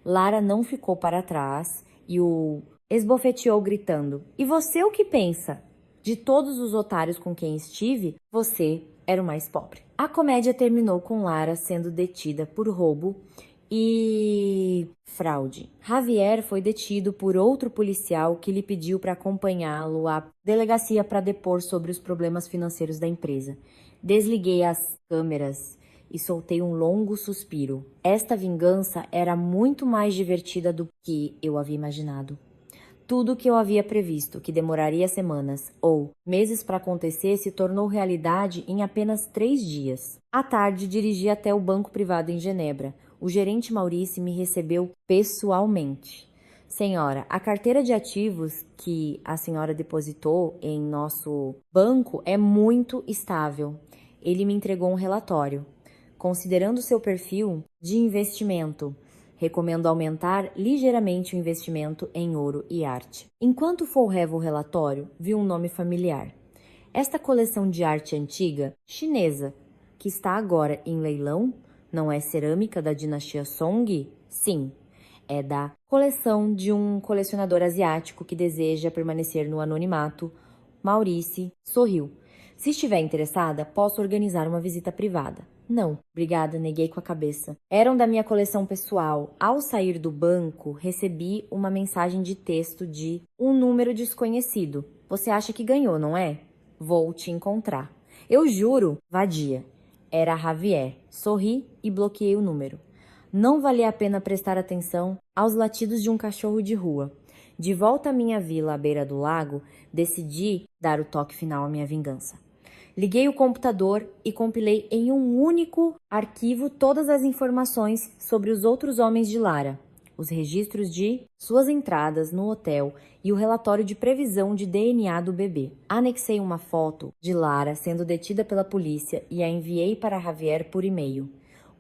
Lara não ficou para trás e o esbofeteou gritando: "E você o que pensa? De todos os otários com quem estive, você era o mais pobre." A comédia terminou com Lara sendo detida por roubo e fraude. Javier foi detido por outro policial que lhe pediu para acompanhá-lo à delegacia para depor sobre os problemas financeiros da empresa. Desliguei as câmeras e soltei um longo suspiro. Esta vingança era muito mais divertida do que eu havia imaginado. Tudo o que eu havia previsto, que demoraria semanas ou meses para acontecer, se tornou realidade em apenas 3 dias. À tarde, dirigi até o banco privado em Genebra. O gerente Maurice me recebeu pessoalmente. Senhora, a carteira de ativos que a senhora depositou em nosso banco é muito estável. Ele me entregou um relatório. Considerando seu perfil de investimento, recomendo aumentar ligeiramente o investimento em ouro e arte. Enquanto folheava o relatório, vi um nome familiar. Esta coleção de arte antiga, chinesa, que está agora em leilão, não é cerâmica da dinastia Song? Sim, é da coleção de um colecionador asiático que deseja permanecer no anonimato. Maurice sorriu. Se estiver interessada, posso organizar uma visita privada. Não, obrigada, neguei com a cabeça. Eram da minha coleção pessoal. Ao sair do banco, recebi uma mensagem de texto de um número desconhecido. Você acha que ganhou, não é? Vou te encontrar. Eu juro, vadia. Era Javier. Sorri e bloqueei o número. Não valia a pena prestar atenção aos latidos de um cachorro de rua. De volta à minha vila à beira do lago, decidi dar o toque final à minha vingança. Liguei o computador e compilei em um único arquivo todas as informações sobre os outros homens de Lara, os registros de suas entradas no hotel e o relatório de previsão de DNA do bebê. Anexei uma foto de Lara sendo detida pela polícia e a enviei para Javier por e-mail.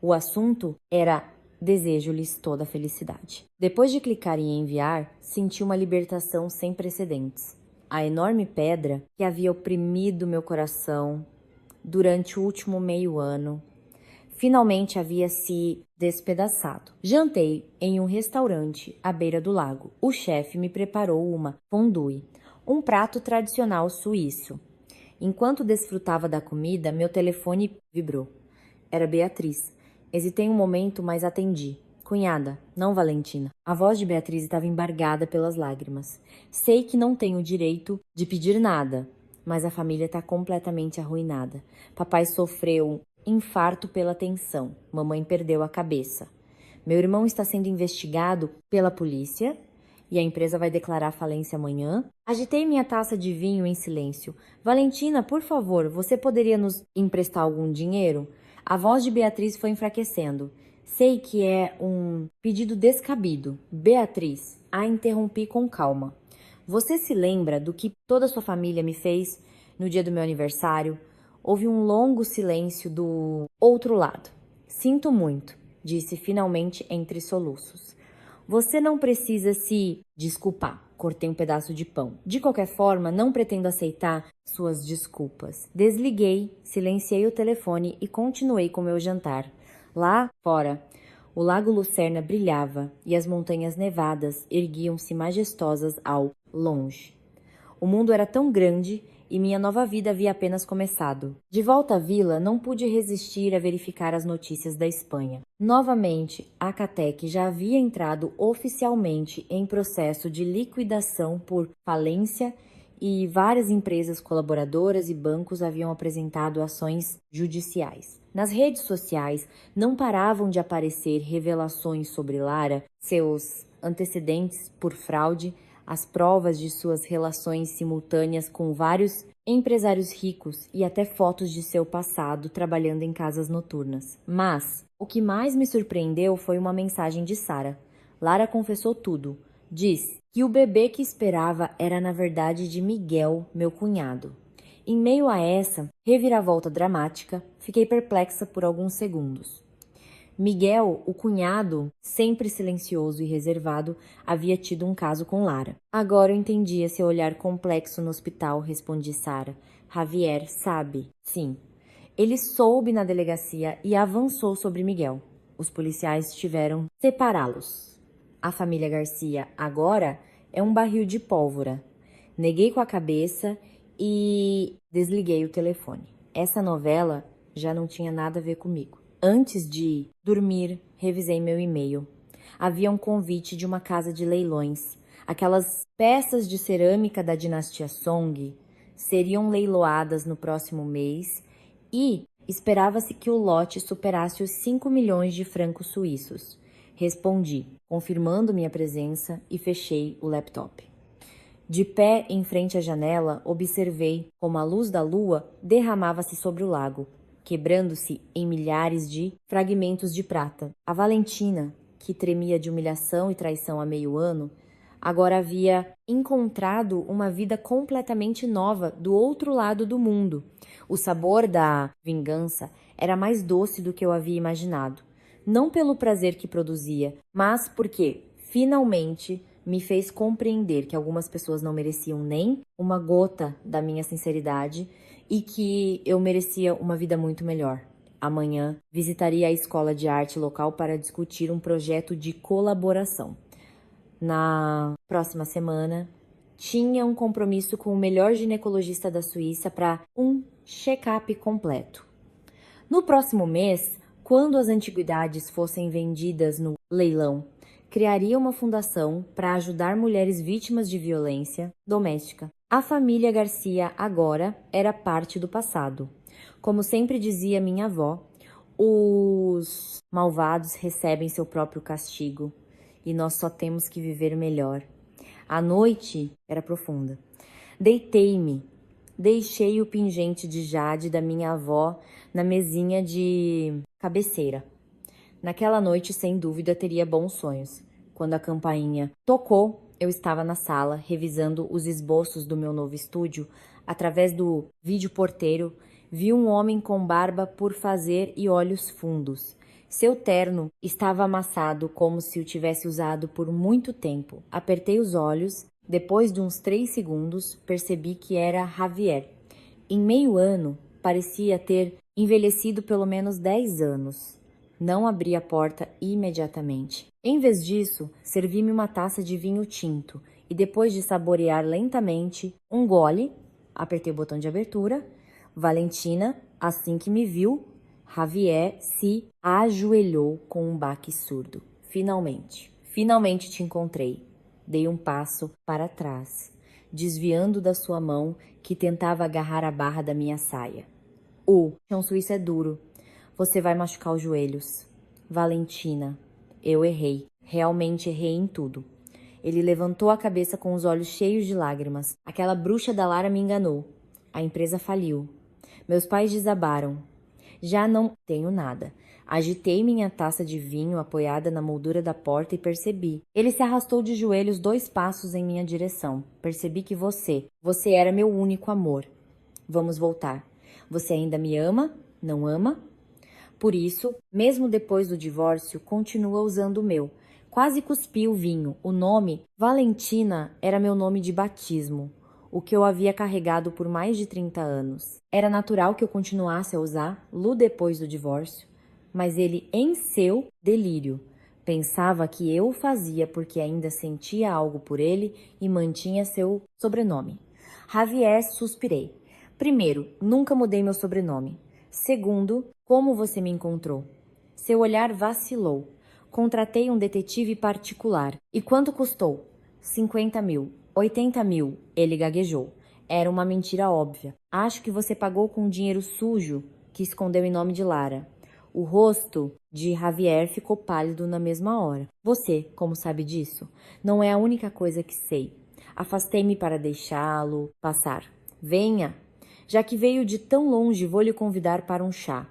O assunto era: desejo-lhes toda a felicidade. Depois de clicar em enviar, senti uma libertação sem precedentes. A enorme pedra que havia oprimido meu coração durante o último meio ano finalmente havia se despedaçado. Jantei em um restaurante à beira do lago. O chefe me preparou uma fondue, um prato tradicional suíço. Enquanto desfrutava da comida, meu telefone vibrou. Era Beatriz. Hesitei um momento, mas atendi. Cunhada, não Valentina. A voz de Beatriz estava embargada pelas lágrimas. Sei que não tenho o direito de pedir nada, mas a família está completamente arruinada. Papai sofreu infarto pela tensão. Mamãe perdeu a cabeça. Meu irmão está sendo investigado pela polícia e a empresa vai declarar falência amanhã. Agitei minha taça de vinho em silêncio. Valentina, por favor, você poderia nos emprestar algum dinheiro? A voz de Beatriz foi enfraquecendo. Sei que é um pedido descabido. Beatriz, a interrompi com calma. Você se lembra do que toda a sua família me fez no dia do meu aniversário? Houve um longo silêncio do outro lado. Sinto muito, disse finalmente entre soluços. Você não precisa se desculpar. Cortei um pedaço de pão. De qualquer forma, não pretendo aceitar suas desculpas. Desliguei, silenciei o telefone e continuei com meu jantar. Lá fora, o lago Lucerna brilhava e as montanhas nevadas erguiam-se majestosas ao longe. O mundo era tão grande e minha nova vida havia apenas começado. De volta à vila, não pude resistir a verificar as notícias da Espanha. Novamente, a Catec já havia entrado oficialmente em processo de liquidação por falência e várias empresas colaboradoras e bancos haviam apresentado ações judiciais. Nas redes sociais não paravam de aparecer revelações sobre Lara, seus antecedentes por fraude, as provas de suas relações simultâneas com vários empresários ricos e até fotos de seu passado trabalhando em casas noturnas. Mas o que mais me surpreendeu foi uma mensagem de Sara. Lara confessou tudo. Diz que o bebê que esperava era na verdade de Miguel, meu cunhado. Em meio a essa reviravolta dramática, fiquei perplexa por alguns segundos. Miguel, o cunhado, sempre silencioso e reservado, havia tido um caso com Lara. Agora eu entendia seu olhar complexo no hospital, respondi Sara. Javier sabe. Sim. Ele soube na delegacia e avançou sobre Miguel. Os policiais tiveram separá-los. A família Garcia agora é um barril de pólvora. Neguei com a cabeça e desliguei o telefone. Essa novela já não tinha nada a ver comigo. Antes de dormir, revisei meu e-mail. Havia um convite de uma casa de leilões. Aquelas peças de cerâmica da dinastia Song seriam leiloadas no próximo mês e esperava-se que o lote superasse os 5 milhões de francos suíços. Respondi, confirmando minha presença e fechei o laptop. De pé em frente à janela, observei como a luz da lua derramava-se sobre o lago, quebrando-se em milhares de fragmentos de prata. A Valentina, que tremia de humilhação e traição há meio ano, agora havia encontrado uma vida completamente nova do outro lado do mundo. O sabor da vingança era mais doce do que eu havia imaginado. Não pelo prazer que produzia, mas porque, finalmente, me fez compreender que algumas pessoas não mereciam nem uma gota da minha sinceridade e que eu merecia uma vida muito melhor. Amanhã visitaria a escola de arte local para discutir um projeto de colaboração. Na próxima semana, tinha um compromisso com o melhor ginecologista da Suíça para um check-up completo. No próximo mês, quando as antiguidades fossem vendidas no leilão, criaria uma fundação para ajudar mulheres vítimas de violência doméstica. A família Garcia agora era parte do passado. Como sempre dizia minha avó, os malvados recebem seu próprio castigo e nós só temos que viver melhor. A noite era profunda. Deitei-me, deixei o pingente de jade da minha avó na mesinha de cabeceira. Naquela noite, sem dúvida, teria bons sonhos. Quando a campainha tocou, eu estava na sala, revisando os esboços do meu novo estúdio. Através do vídeo porteiro, vi um homem com barba por fazer e olhos fundos. Seu terno estava amassado como se o tivesse usado por muito tempo. Apertei os olhos. Depois de uns 3 segundos, percebi que era Javier. Em meio ano, parecia ter envelhecido pelo menos 10 anos. Não abri a porta imediatamente. Em vez disso, servi-me uma taça de vinho tinto e depois de saborear lentamente um gole, apertei o botão de abertura. Valentina, assim que me viu, Javier se ajoelhou com um baque surdo. Finalmente te encontrei. Dei um passo para trás, desviando da sua mão que tentava agarrar a barra da minha saia. O chão suíço é duro. Você vai machucar os joelhos. Valentina, eu errei. Realmente errei em tudo. Ele levantou a cabeça com os olhos cheios de lágrimas. Aquela bruxa da Lara me enganou. A empresa faliu. Meus pais desabaram. Já não tenho nada. Agitei minha taça de vinho apoiada na moldura da porta e percebi. Ele se arrastou de joelhos 2 passos em minha direção. Percebi que você era meu único amor. Vamos voltar. Você ainda me ama? Não ama? Por isso, mesmo depois do divórcio, continua usando o meu. Quase cuspi o vinho. O nome Valentina era meu nome de batismo, o que eu havia carregado por mais de 30 anos. Era natural que eu continuasse a usar Lu depois do divórcio, mas ele, em seu delírio, pensava que eu o fazia porque ainda sentia algo por ele e mantinha seu sobrenome. Javier, suspirei. Primeiro, nunca mudei meu sobrenome. Segundo, como você me encontrou? Seu olhar vacilou. Contratei um detetive particular. E quanto custou? 50 mil. 80 mil, ele gaguejou. Era uma mentira óbvia. Acho que você pagou com dinheiro sujo que escondeu em nome de Lara. O rosto de Javier ficou pálido na mesma hora. Você, como sabe disso? Não é a única coisa que sei. Afastei-me para deixá-lo passar. Venha! Já que veio de tão longe, vou lhe convidar para um chá.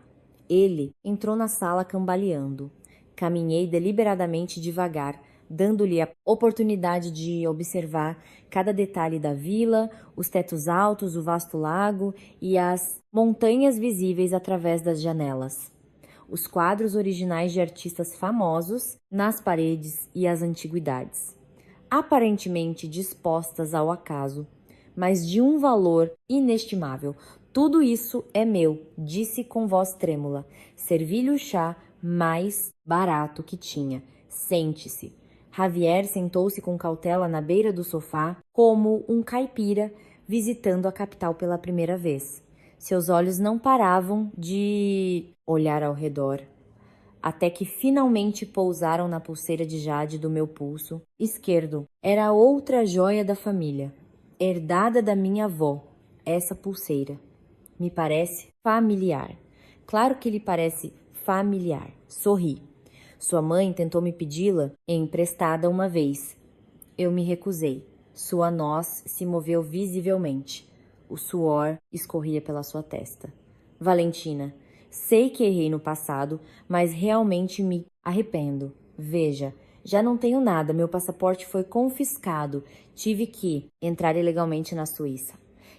Ele entrou na sala cambaleando. Caminhei deliberadamente devagar, dando-lhe a oportunidade de observar cada detalhe da vila, os tetos altos, o vasto lago e as montanhas visíveis através das janelas. Os quadros originais de artistas famosos nas paredes e as antiguidades, aparentemente dispostas ao acaso, mas de um valor inestimável. Tudo isso é meu, disse com voz trêmula. Servi-lhe o chá mais barato que tinha. Sente-se. Javier sentou-se com cautela na beira do sofá, como um caipira visitando a capital pela primeira vez. Seus olhos não paravam de olhar ao redor, até que finalmente pousaram na pulseira de jade do meu pulso esquerdo. Era outra joia da família, herdada da minha avó. Essa pulseira me parece familiar. Claro que lhe parece familiar. Sorri. Sua mãe tentou me pedi-la emprestada uma vez. Eu me recusei. Sua noz se moveu visivelmente. O suor escorria pela sua testa. Valentina, sei que errei no passado, mas realmente me arrependo. Veja, já não tenho nada, meu passaporte foi confiscado. Tive que entrar ilegalmente na Suíça.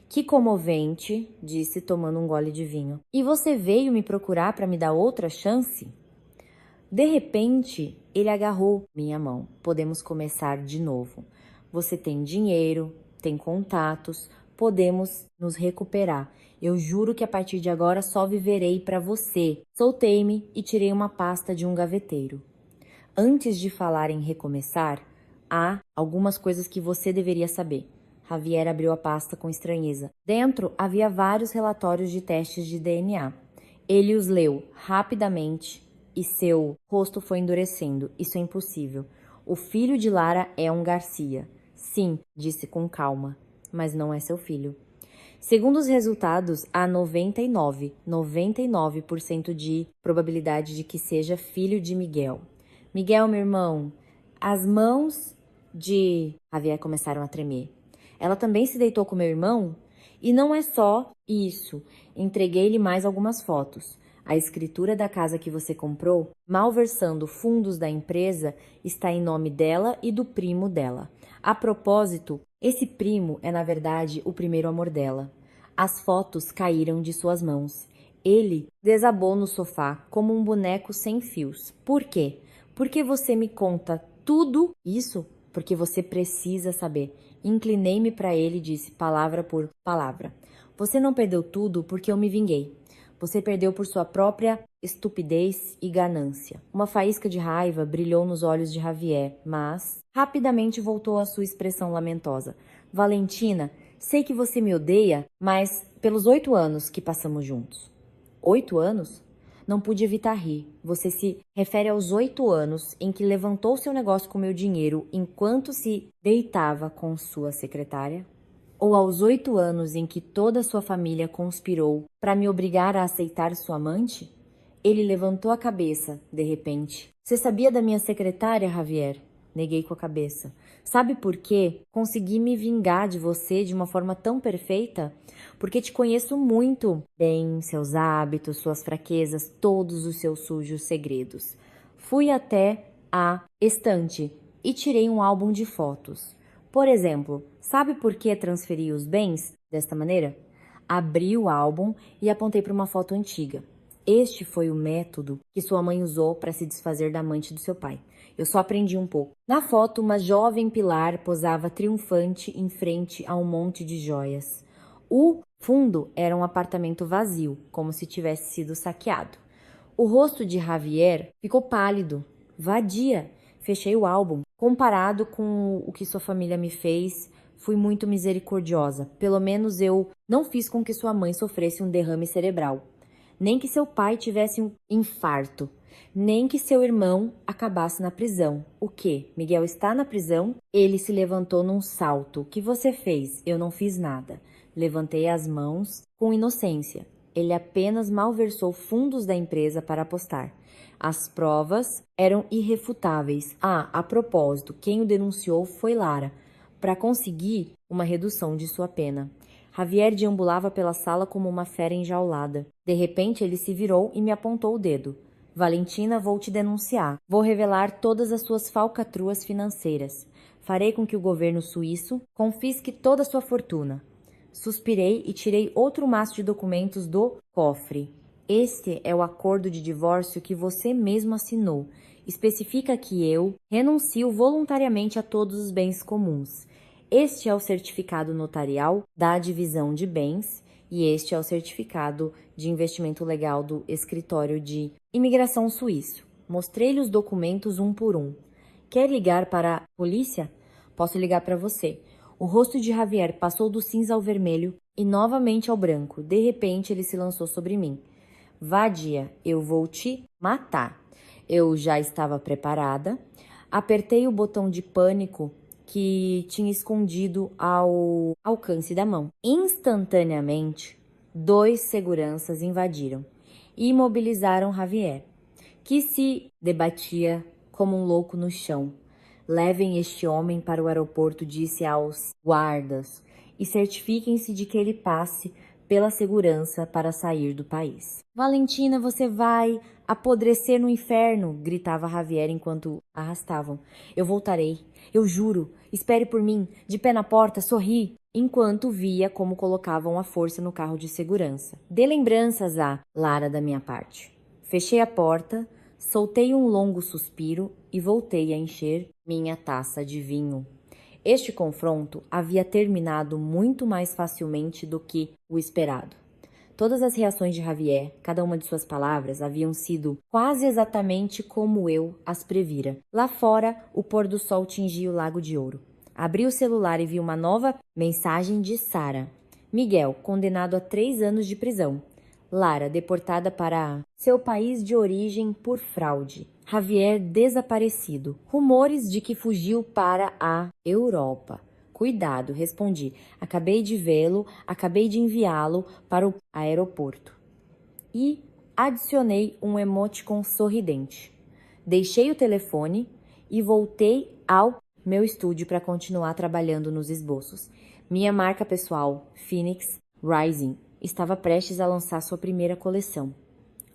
Que comovente, disse tomando um gole de vinho. E você veio me procurar para me dar outra chance? De repente, ele agarrou minha mão. Podemos começar de novo. Você tem dinheiro, tem contatos, podemos nos recuperar. Eu juro que a partir de agora só viverei para você. Soltei-me e tirei uma pasta de um gaveteiro. Antes de falar em recomeçar, há algumas coisas que você deveria saber. Javier abriu a pasta com estranheza. Dentro havia vários relatórios de testes de DNA. Ele os leu rapidamente e seu rosto foi endurecendo. Isso é impossível. O filho de Lara é um Garcia. Sim, disse com calma, mas não é seu filho. Segundo os resultados, há 99% de probabilidade de que seja filho de Miguel. Miguel, meu irmão, as mãos de Javier começaram a tremer. Ela também se deitou com meu irmão? E não é só isso. Entreguei-lhe mais algumas fotos. A escritura da casa que você comprou, malversando fundos da empresa, está em nome dela e do primo dela. A propósito, esse primo é, na verdade, o primeiro amor dela. As fotos caíram de suas mãos. Ele desabou no sofá como um boneco sem fios. Por quê? Porque você me conta tudo isso? Porque você precisa saber. Inclinei-me para ele e disse, palavra por palavra. Você não perdeu tudo porque eu me vinguei. Você perdeu por sua própria estupidez e ganância. Uma faísca de raiva brilhou nos olhos de Javier, mas rapidamente voltou à sua expressão lamentosa. Valentina, sei que você me odeia, mas pelos 8 anos que passamos juntos. 8 anos? Não pude evitar rir. Você se refere aos 8 anos em que levantou seu negócio com meu dinheiro enquanto se deitava com sua secretária? Ou aos 8 anos em que toda a sua família conspirou para me obrigar a aceitar sua amante? Ele levantou a cabeça, de repente. Você sabia da minha secretária, Javier? Neguei com a cabeça. Sabe por quê? Consegui me vingar de você de uma forma tão perfeita? Porque te conheço muito bem, seus hábitos, suas fraquezas, todos os seus sujos segredos. Fui até a estante e tirei um álbum de fotos. Por exemplo, sabe por que transferi os bens desta maneira? Abri o álbum e apontei para uma foto antiga. Este foi o método que sua mãe usou para se desfazer da amante do seu pai. Eu só aprendi um pouco. Na foto, uma jovem Pilar posava triunfante em frente a um monte de joias. O fundo era um apartamento vazio, como se tivesse sido saqueado. O rosto de Javier ficou pálido, vadia. Fechei o álbum. Comparado com o que sua família me fez, Fui muito misericordiosa. Pelo menos eu não fiz com que sua mãe sofresse um derrame cerebral, nem que seu pai tivesse um infarto, nem que seu irmão acabasse na prisão. O quê? Miguel está na prisão? Ele se levantou num salto. O que você fez? Eu não fiz nada. Levantei as mãos com inocência. Ele apenas malversou fundos da empresa para apostar. As provas eram irrefutáveis. A propósito, quem o denunciou foi Lara, para conseguir uma redução de sua pena. Javier deambulava pela sala como uma fera enjaulada. De repente, ele se virou e me apontou o dedo. Valentina, vou te denunciar. Vou revelar todas as suas falcatruas financeiras. Farei com que o governo suíço confisque toda a sua fortuna. Suspirei e tirei outro maço de documentos do cofre. Este é o acordo de divórcio que você mesmo assinou. Especifica que eu renuncio voluntariamente a todos os bens comuns. Este é o certificado notarial da divisão de bens e este é o certificado de investimento legal do escritório de imigração suíço. Mostrei-lhe os documentos um por um. Quer ligar para a polícia? Posso ligar para você. O rosto de Javier passou do cinza ao vermelho e novamente ao branco. De repente, ele se lançou sobre mim. Vadia, eu vou te matar. Eu já estava preparada. Apertei o botão de pânico que tinha escondido ao alcance da mão. Instantaneamente, 2 seguranças invadiram e imobilizaram Javier, que se debatia como um louco no chão. Levem este homem para o aeroporto, disse aos guardas, e certifiquem-se de que ele passe pela segurança para sair do país. Valentina, você vai apodrecer no inferno, gritava Javier enquanto arrastavam. Eu voltarei, eu juro, espere por mim, de pé na porta, sorri, enquanto via como colocavam a força no carro de segurança. Dê lembranças a Lara da minha parte. Fechei a porta, soltei um longo suspiro e voltei a encher minha taça de vinho. Este confronto havia terminado muito mais facilmente do que o esperado. Todas as reações de Javier, cada uma de suas palavras, haviam sido quase exatamente como eu as previra. Lá fora, o pôr do sol tingia o Lago de Ouro. Abri o celular e vi uma nova mensagem de Sara. Miguel, condenado a 3 anos de prisão. Lara, deportada para seu país de origem por fraude. Javier desaparecido. Rumores de que fugiu para a Europa. Cuidado, respondi. Acabei de vê-lo, acabei de enviá-lo para o aeroporto. E adicionei um emoticon sorridente. Deixei o telefone e voltei ao meu estúdio para continuar trabalhando nos esboços. Minha marca pessoal, Phoenix Rising, estava prestes a lançar sua primeira coleção.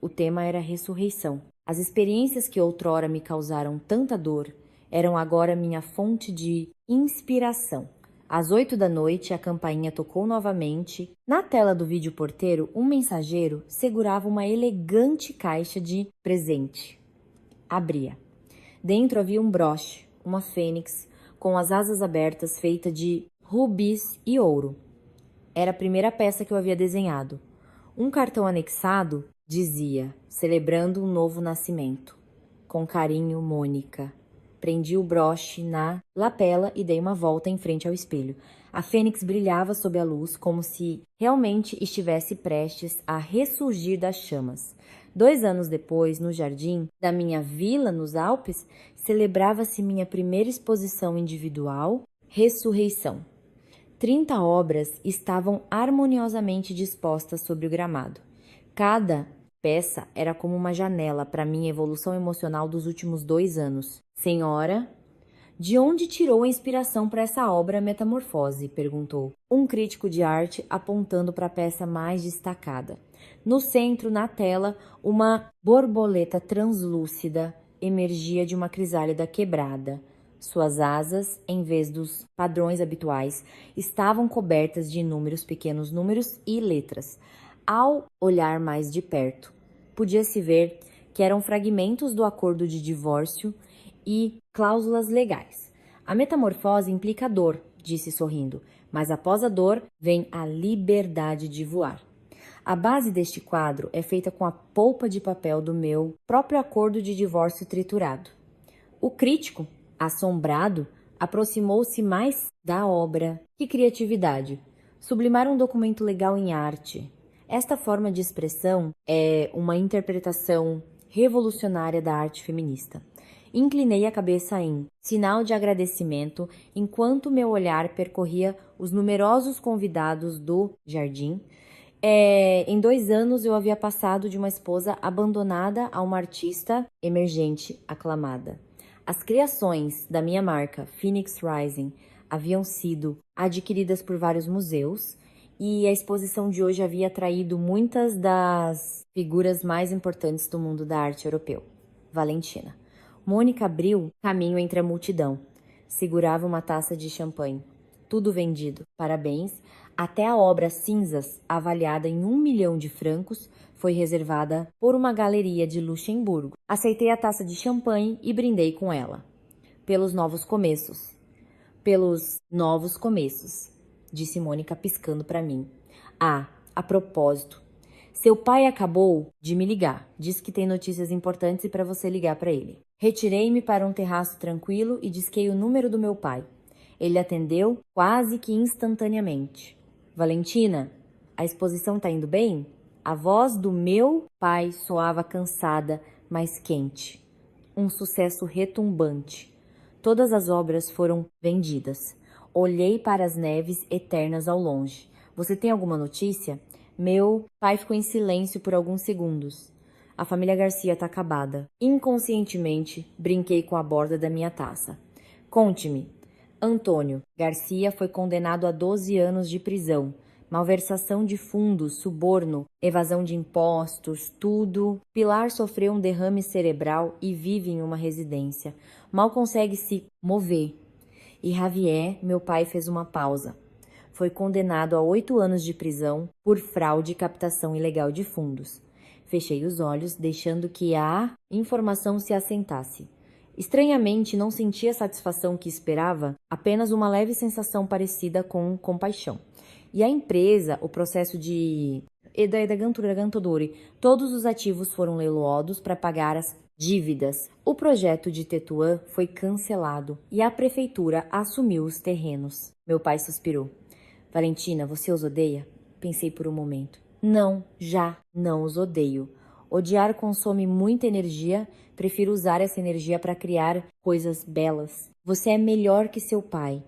O tema era ressurreição. As experiências que outrora me causaram tanta dor eram agora minha fonte de inspiração. Às 8 da noite, a campainha tocou novamente. Na tela do vídeo porteiro, um mensageiro segurava uma elegante caixa de presente. Abria. Dentro havia um broche, uma fênix, com as asas abertas feita de rubis e ouro. Era a primeira peça que eu havia desenhado. Um cartão anexado dizia, celebrando um novo nascimento. Com carinho, Mônica. Prendi o broche na lapela e dei uma volta em frente ao espelho. A fênix brilhava sob a luz como se realmente estivesse prestes a ressurgir das chamas. 2 anos depois, no jardim da minha vila nos Alpes, celebrava-se minha primeira exposição individual, Ressurreição. 30 obras estavam harmoniosamente dispostas sobre o gramado. Cada peça era como uma janela para minha evolução emocional dos últimos 2 anos. Senhora, de onde tirou a inspiração para essa obra Metamorfose? Perguntou um crítico de arte apontando para a peça mais destacada. No centro, na tela, uma borboleta translúcida emergia de uma crisálida quebrada. Suas asas, em vez dos padrões habituais, estavam cobertas de inúmeros pequenos números e letras. Ao olhar mais de perto, podia-se ver que eram fragmentos do acordo de divórcio e cláusulas legais. A metamorfose implica dor, disse sorrindo, mas após a dor vem a liberdade de voar. A base deste quadro é feita com a polpa de papel do meu próprio acordo de divórcio triturado. O crítico, assombrado, Aproximou-se mais da obra. Que criatividade! Sublimar um documento legal em arte. Esta forma de expressão é uma interpretação revolucionária da arte feminista. Inclinei a cabeça em sinal de agradecimento enquanto meu olhar percorria os numerosos convidados do jardim. Em 2 anos eu havia passado de uma esposa abandonada a uma artista emergente aclamada. As criações da minha marca, Phoenix Rising, haviam sido adquiridas por vários museus e a exposição de hoje havia atraído muitas das figuras mais importantes do mundo da arte europeu. Valentina. Mônica abriu caminho entre a multidão. Segurava uma taça de champanhe. Tudo vendido. Parabéns. Até a obra Cinzas, avaliada em 1 milhão de francos, foi reservada por uma galeria de Luxemburgo. Aceitei a taça de champanhe e brindei com ela. Pelos novos começos. Pelos novos começos, disse Mônica piscando para mim. Ah, a propósito. Seu pai acabou de me ligar. Diz que tem notícias importantes e para você ligar para ele. Retirei-me para um terraço tranquilo e disquei o número do meu pai. Ele atendeu quase que instantaneamente. Valentina, a exposição tá indo bem? A voz do meu pai soava cansada, mas quente. Um sucesso retumbante. Todas as obras foram vendidas. Olhei para as neves eternas ao longe. Você tem alguma notícia? Meu pai ficou em silêncio por alguns segundos. A família Garcia tá acabada. Inconscientemente, brinquei com a borda da minha taça. Conte-me. Antônio Garcia foi condenado a 12 anos de prisão. Malversação de fundos, suborno, evasão de impostos, tudo. Pilar sofreu um derrame cerebral e vive em uma residência. Mal consegue se mover. E Javier, meu pai, fez uma pausa. Foi condenado a 8 anos de prisão por fraude e captação ilegal de fundos. Fechei os olhos, deixando que a informação se assentasse. Estranhamente, não senti a satisfação que esperava, apenas uma leve sensação parecida com compaixão. E a empresa, o processo de Gantodori, todos os ativos foram leiloados para pagar as dívidas. O projeto de Tetuan foi cancelado e a prefeitura assumiu os terrenos. Meu pai suspirou. Valentina, você os odeia? Pensei por um momento. Não, já não os odeio. Odiar consome muita energia, prefiro usar essa energia para criar coisas belas. Você é melhor que seu pai.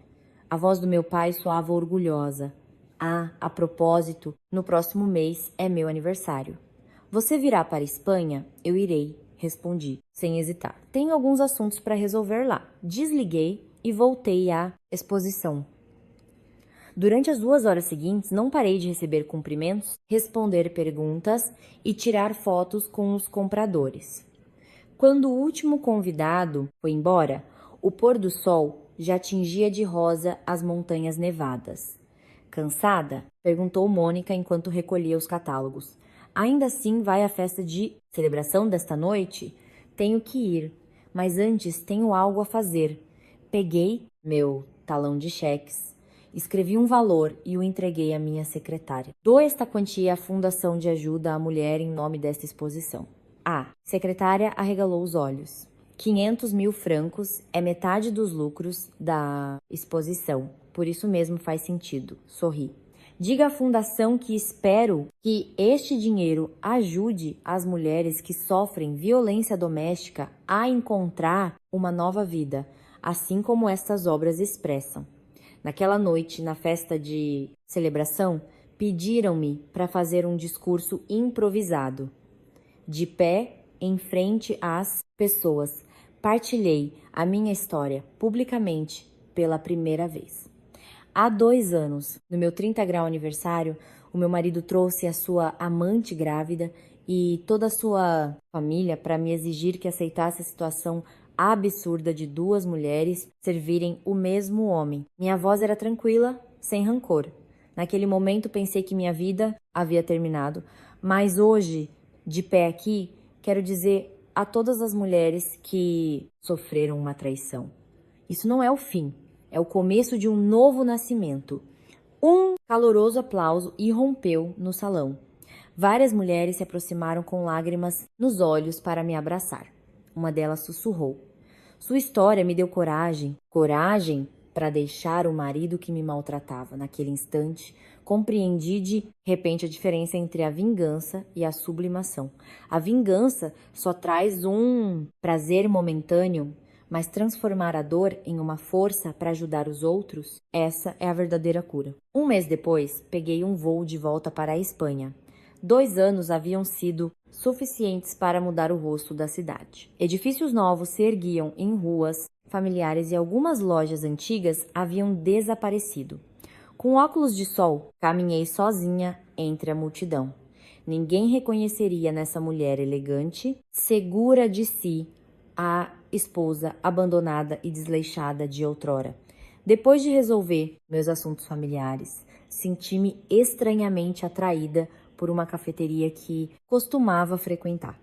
A voz do meu pai soava orgulhosa. Ah, a propósito, no próximo mês é meu aniversário. Você virá para a Espanha? Eu irei, respondi, sem hesitar. Tenho alguns assuntos para resolver lá. Desliguei e voltei à exposição. Durante as 2 horas seguintes, não parei de receber cumprimentos, responder perguntas e tirar fotos com os compradores. Quando o último convidado foi embora, o pôr do sol já tingia de rosa as montanhas nevadas. Cansada? Perguntou Mônica enquanto recolhia os catálogos. Ainda assim vai à festa de celebração desta noite? Tenho que ir, mas antes tenho algo a fazer. Peguei meu talão de cheques. Escrevi um valor e o entreguei à minha secretária. Dou esta quantia à Fundação de Ajuda à Mulher em nome desta exposição. A secretária arregalou os olhos. 500 mil francos é metade dos lucros da exposição. Por isso mesmo faz sentido. Sorri. Diga à Fundação que espero que este dinheiro ajude as mulheres que sofrem violência doméstica a encontrar uma nova vida, assim como estas obras expressam. Naquela noite, na festa de celebração, pediram-me para fazer um discurso improvisado. De pé, em frente às pessoas, partilhei a minha história publicamente pela primeira vez. Há 2 anos, no meu 30 grau aniversário, o meu marido trouxe a sua amante grávida e toda a sua família para me exigir que aceitasse a situação absurda de 2 mulheres servirem o mesmo homem. Minha voz era tranquila, sem rancor. Naquele momento pensei que minha vida havia terminado, mas hoje, de pé aqui, quero dizer a todas as mulheres que sofreram uma traição. Isso não é o fim, é o começo de um novo nascimento. Um caloroso aplauso irrompeu no salão. Várias mulheres se aproximaram com lágrimas nos olhos para me abraçar. Uma delas sussurrou. Sua história me deu coragem para deixar o marido que me maltratava. Naquele instante, compreendi de repente a diferença entre a vingança e a sublimação. A vingança só traz um prazer momentâneo, mas transformar a dor em uma força para ajudar os outros, essa é a verdadeira cura. Um mês depois, peguei um voo de volta para a Espanha. 2 anos haviam sido suficientes para mudar o rosto da cidade. Edifícios novos se erguiam em ruas familiares e algumas lojas antigas haviam desaparecido. Com óculos de sol, caminhei sozinha entre a multidão. Ninguém reconheceria nessa mulher elegante, segura de si, a esposa abandonada e desleixada de outrora. Depois de resolver meus assuntos familiares, senti-me estranhamente atraída por uma cafeteria que costumava frequentar.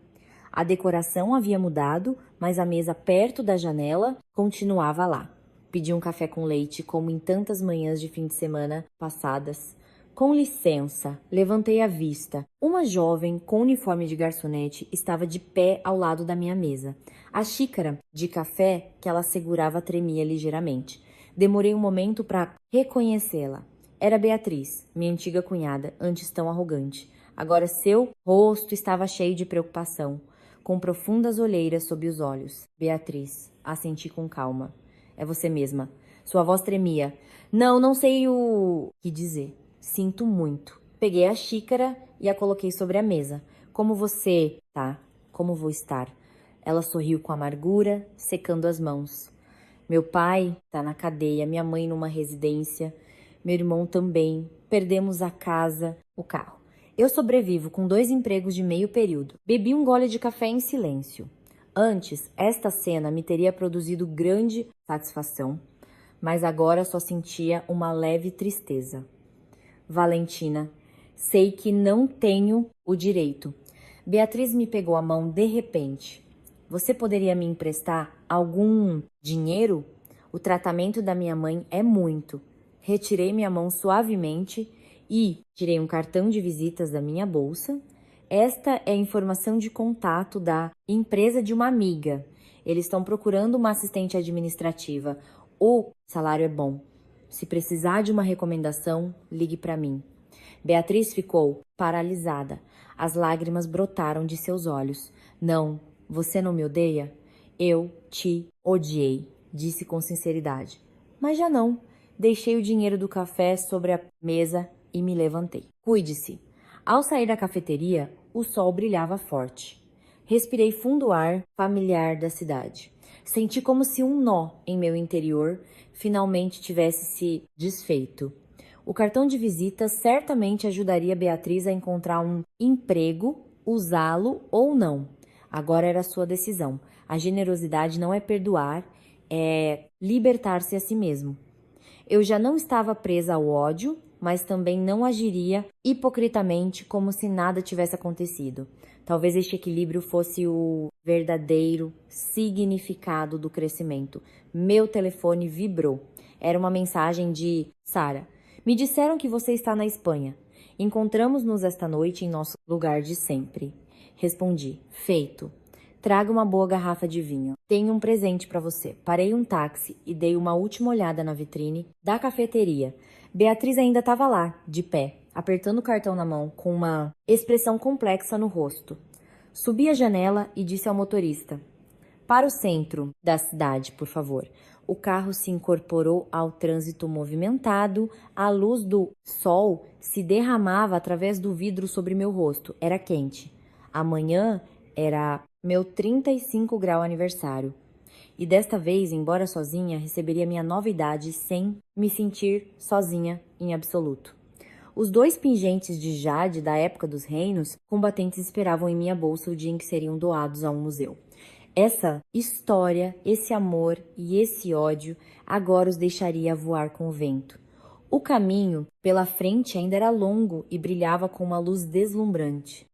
A decoração havia mudado, mas a mesa perto da janela continuava lá. Pedi um café com leite, como em tantas manhãs de fim de semana passadas. Com licença, levantei a vista. Uma jovem com uniforme de garçonete estava de pé ao lado da minha mesa. A xícara de café que ela segurava tremia ligeiramente. Demorei um momento para reconhecê-la. Era Beatriz, minha antiga cunhada, antes tão arrogante. Agora seu rosto estava cheio de preocupação, com profundas olheiras sob os olhos. Beatriz, assenti com calma. É você mesma. Sua voz tremia. Não sei o que dizer. Sinto muito. Peguei a xícara e a coloquei sobre a mesa. Como você tá? Como vou estar? Ela sorriu com amargura, secando as mãos. Meu pai tá na cadeia, minha mãe numa residência, meu irmão também. Perdemos a casa, o carro. Eu sobrevivo com 2 empregos de meio período. Bebi um gole de café em silêncio. Antes, esta cena me teria produzido grande satisfação, mas agora só sentia uma leve tristeza. Valentina, sei que não tenho o direito. Beatriz me pegou a mão de repente. Você poderia me emprestar algum dinheiro? O tratamento da minha mãe é muito. Retirei minha mão suavemente e tirei um cartão de visitas da minha bolsa. Esta é a informação de contato da empresa de uma amiga. Eles estão procurando uma assistente administrativa. O salário é bom. Se precisar de uma recomendação, ligue para mim. Beatriz ficou paralisada. As lágrimas brotaram de seus olhos. Não, você não me odeia? Eu te odiei, disse com sinceridade. Mas já não. Deixei o dinheiro do café sobre a mesa e me levantei. Cuide-se. Ao sair da cafeteria, o sol brilhava forte. Respirei fundo o ar familiar da cidade. Senti como se um nó em meu interior finalmente tivesse se desfeito. O cartão de visita certamente ajudaria Beatriz a encontrar um emprego, usá-lo ou não. Agora era sua decisão. A generosidade não é perdoar, é libertar-se a si mesmo. Eu já não estava presa ao ódio, mas também não agiria hipocritamente como se nada tivesse acontecido. Talvez este equilíbrio fosse o verdadeiro significado do crescimento. Meu telefone vibrou. Era uma mensagem de Sara. Me disseram que você está na Espanha. Encontramos-nos esta noite em nosso lugar de sempre. Respondi. Feito. Traga uma boa garrafa de vinho. Tenho um presente para você. Parei um táxi e dei uma última olhada na vitrine da cafeteria. Beatriz ainda estava lá, de pé, apertando o cartão na mão, com uma expressão complexa no rosto. Subi a janela e disse ao motorista: para o centro da cidade, por favor. O carro se incorporou ao trânsito movimentado. A luz do sol se derramava através do vidro sobre meu rosto. Era quente. Amanhã era meu 35 grau aniversário. E desta vez, embora sozinha, receberia minha nova idade sem me sentir sozinha em absoluto. Os 2 pingentes de jade da época dos reinos combatentes esperavam em minha bolsa o dia em que seriam doados a um museu. Essa história, esse amor e esse ódio agora os deixaria voar com o vento. O caminho pela frente ainda era longo e brilhava com uma luz deslumbrante.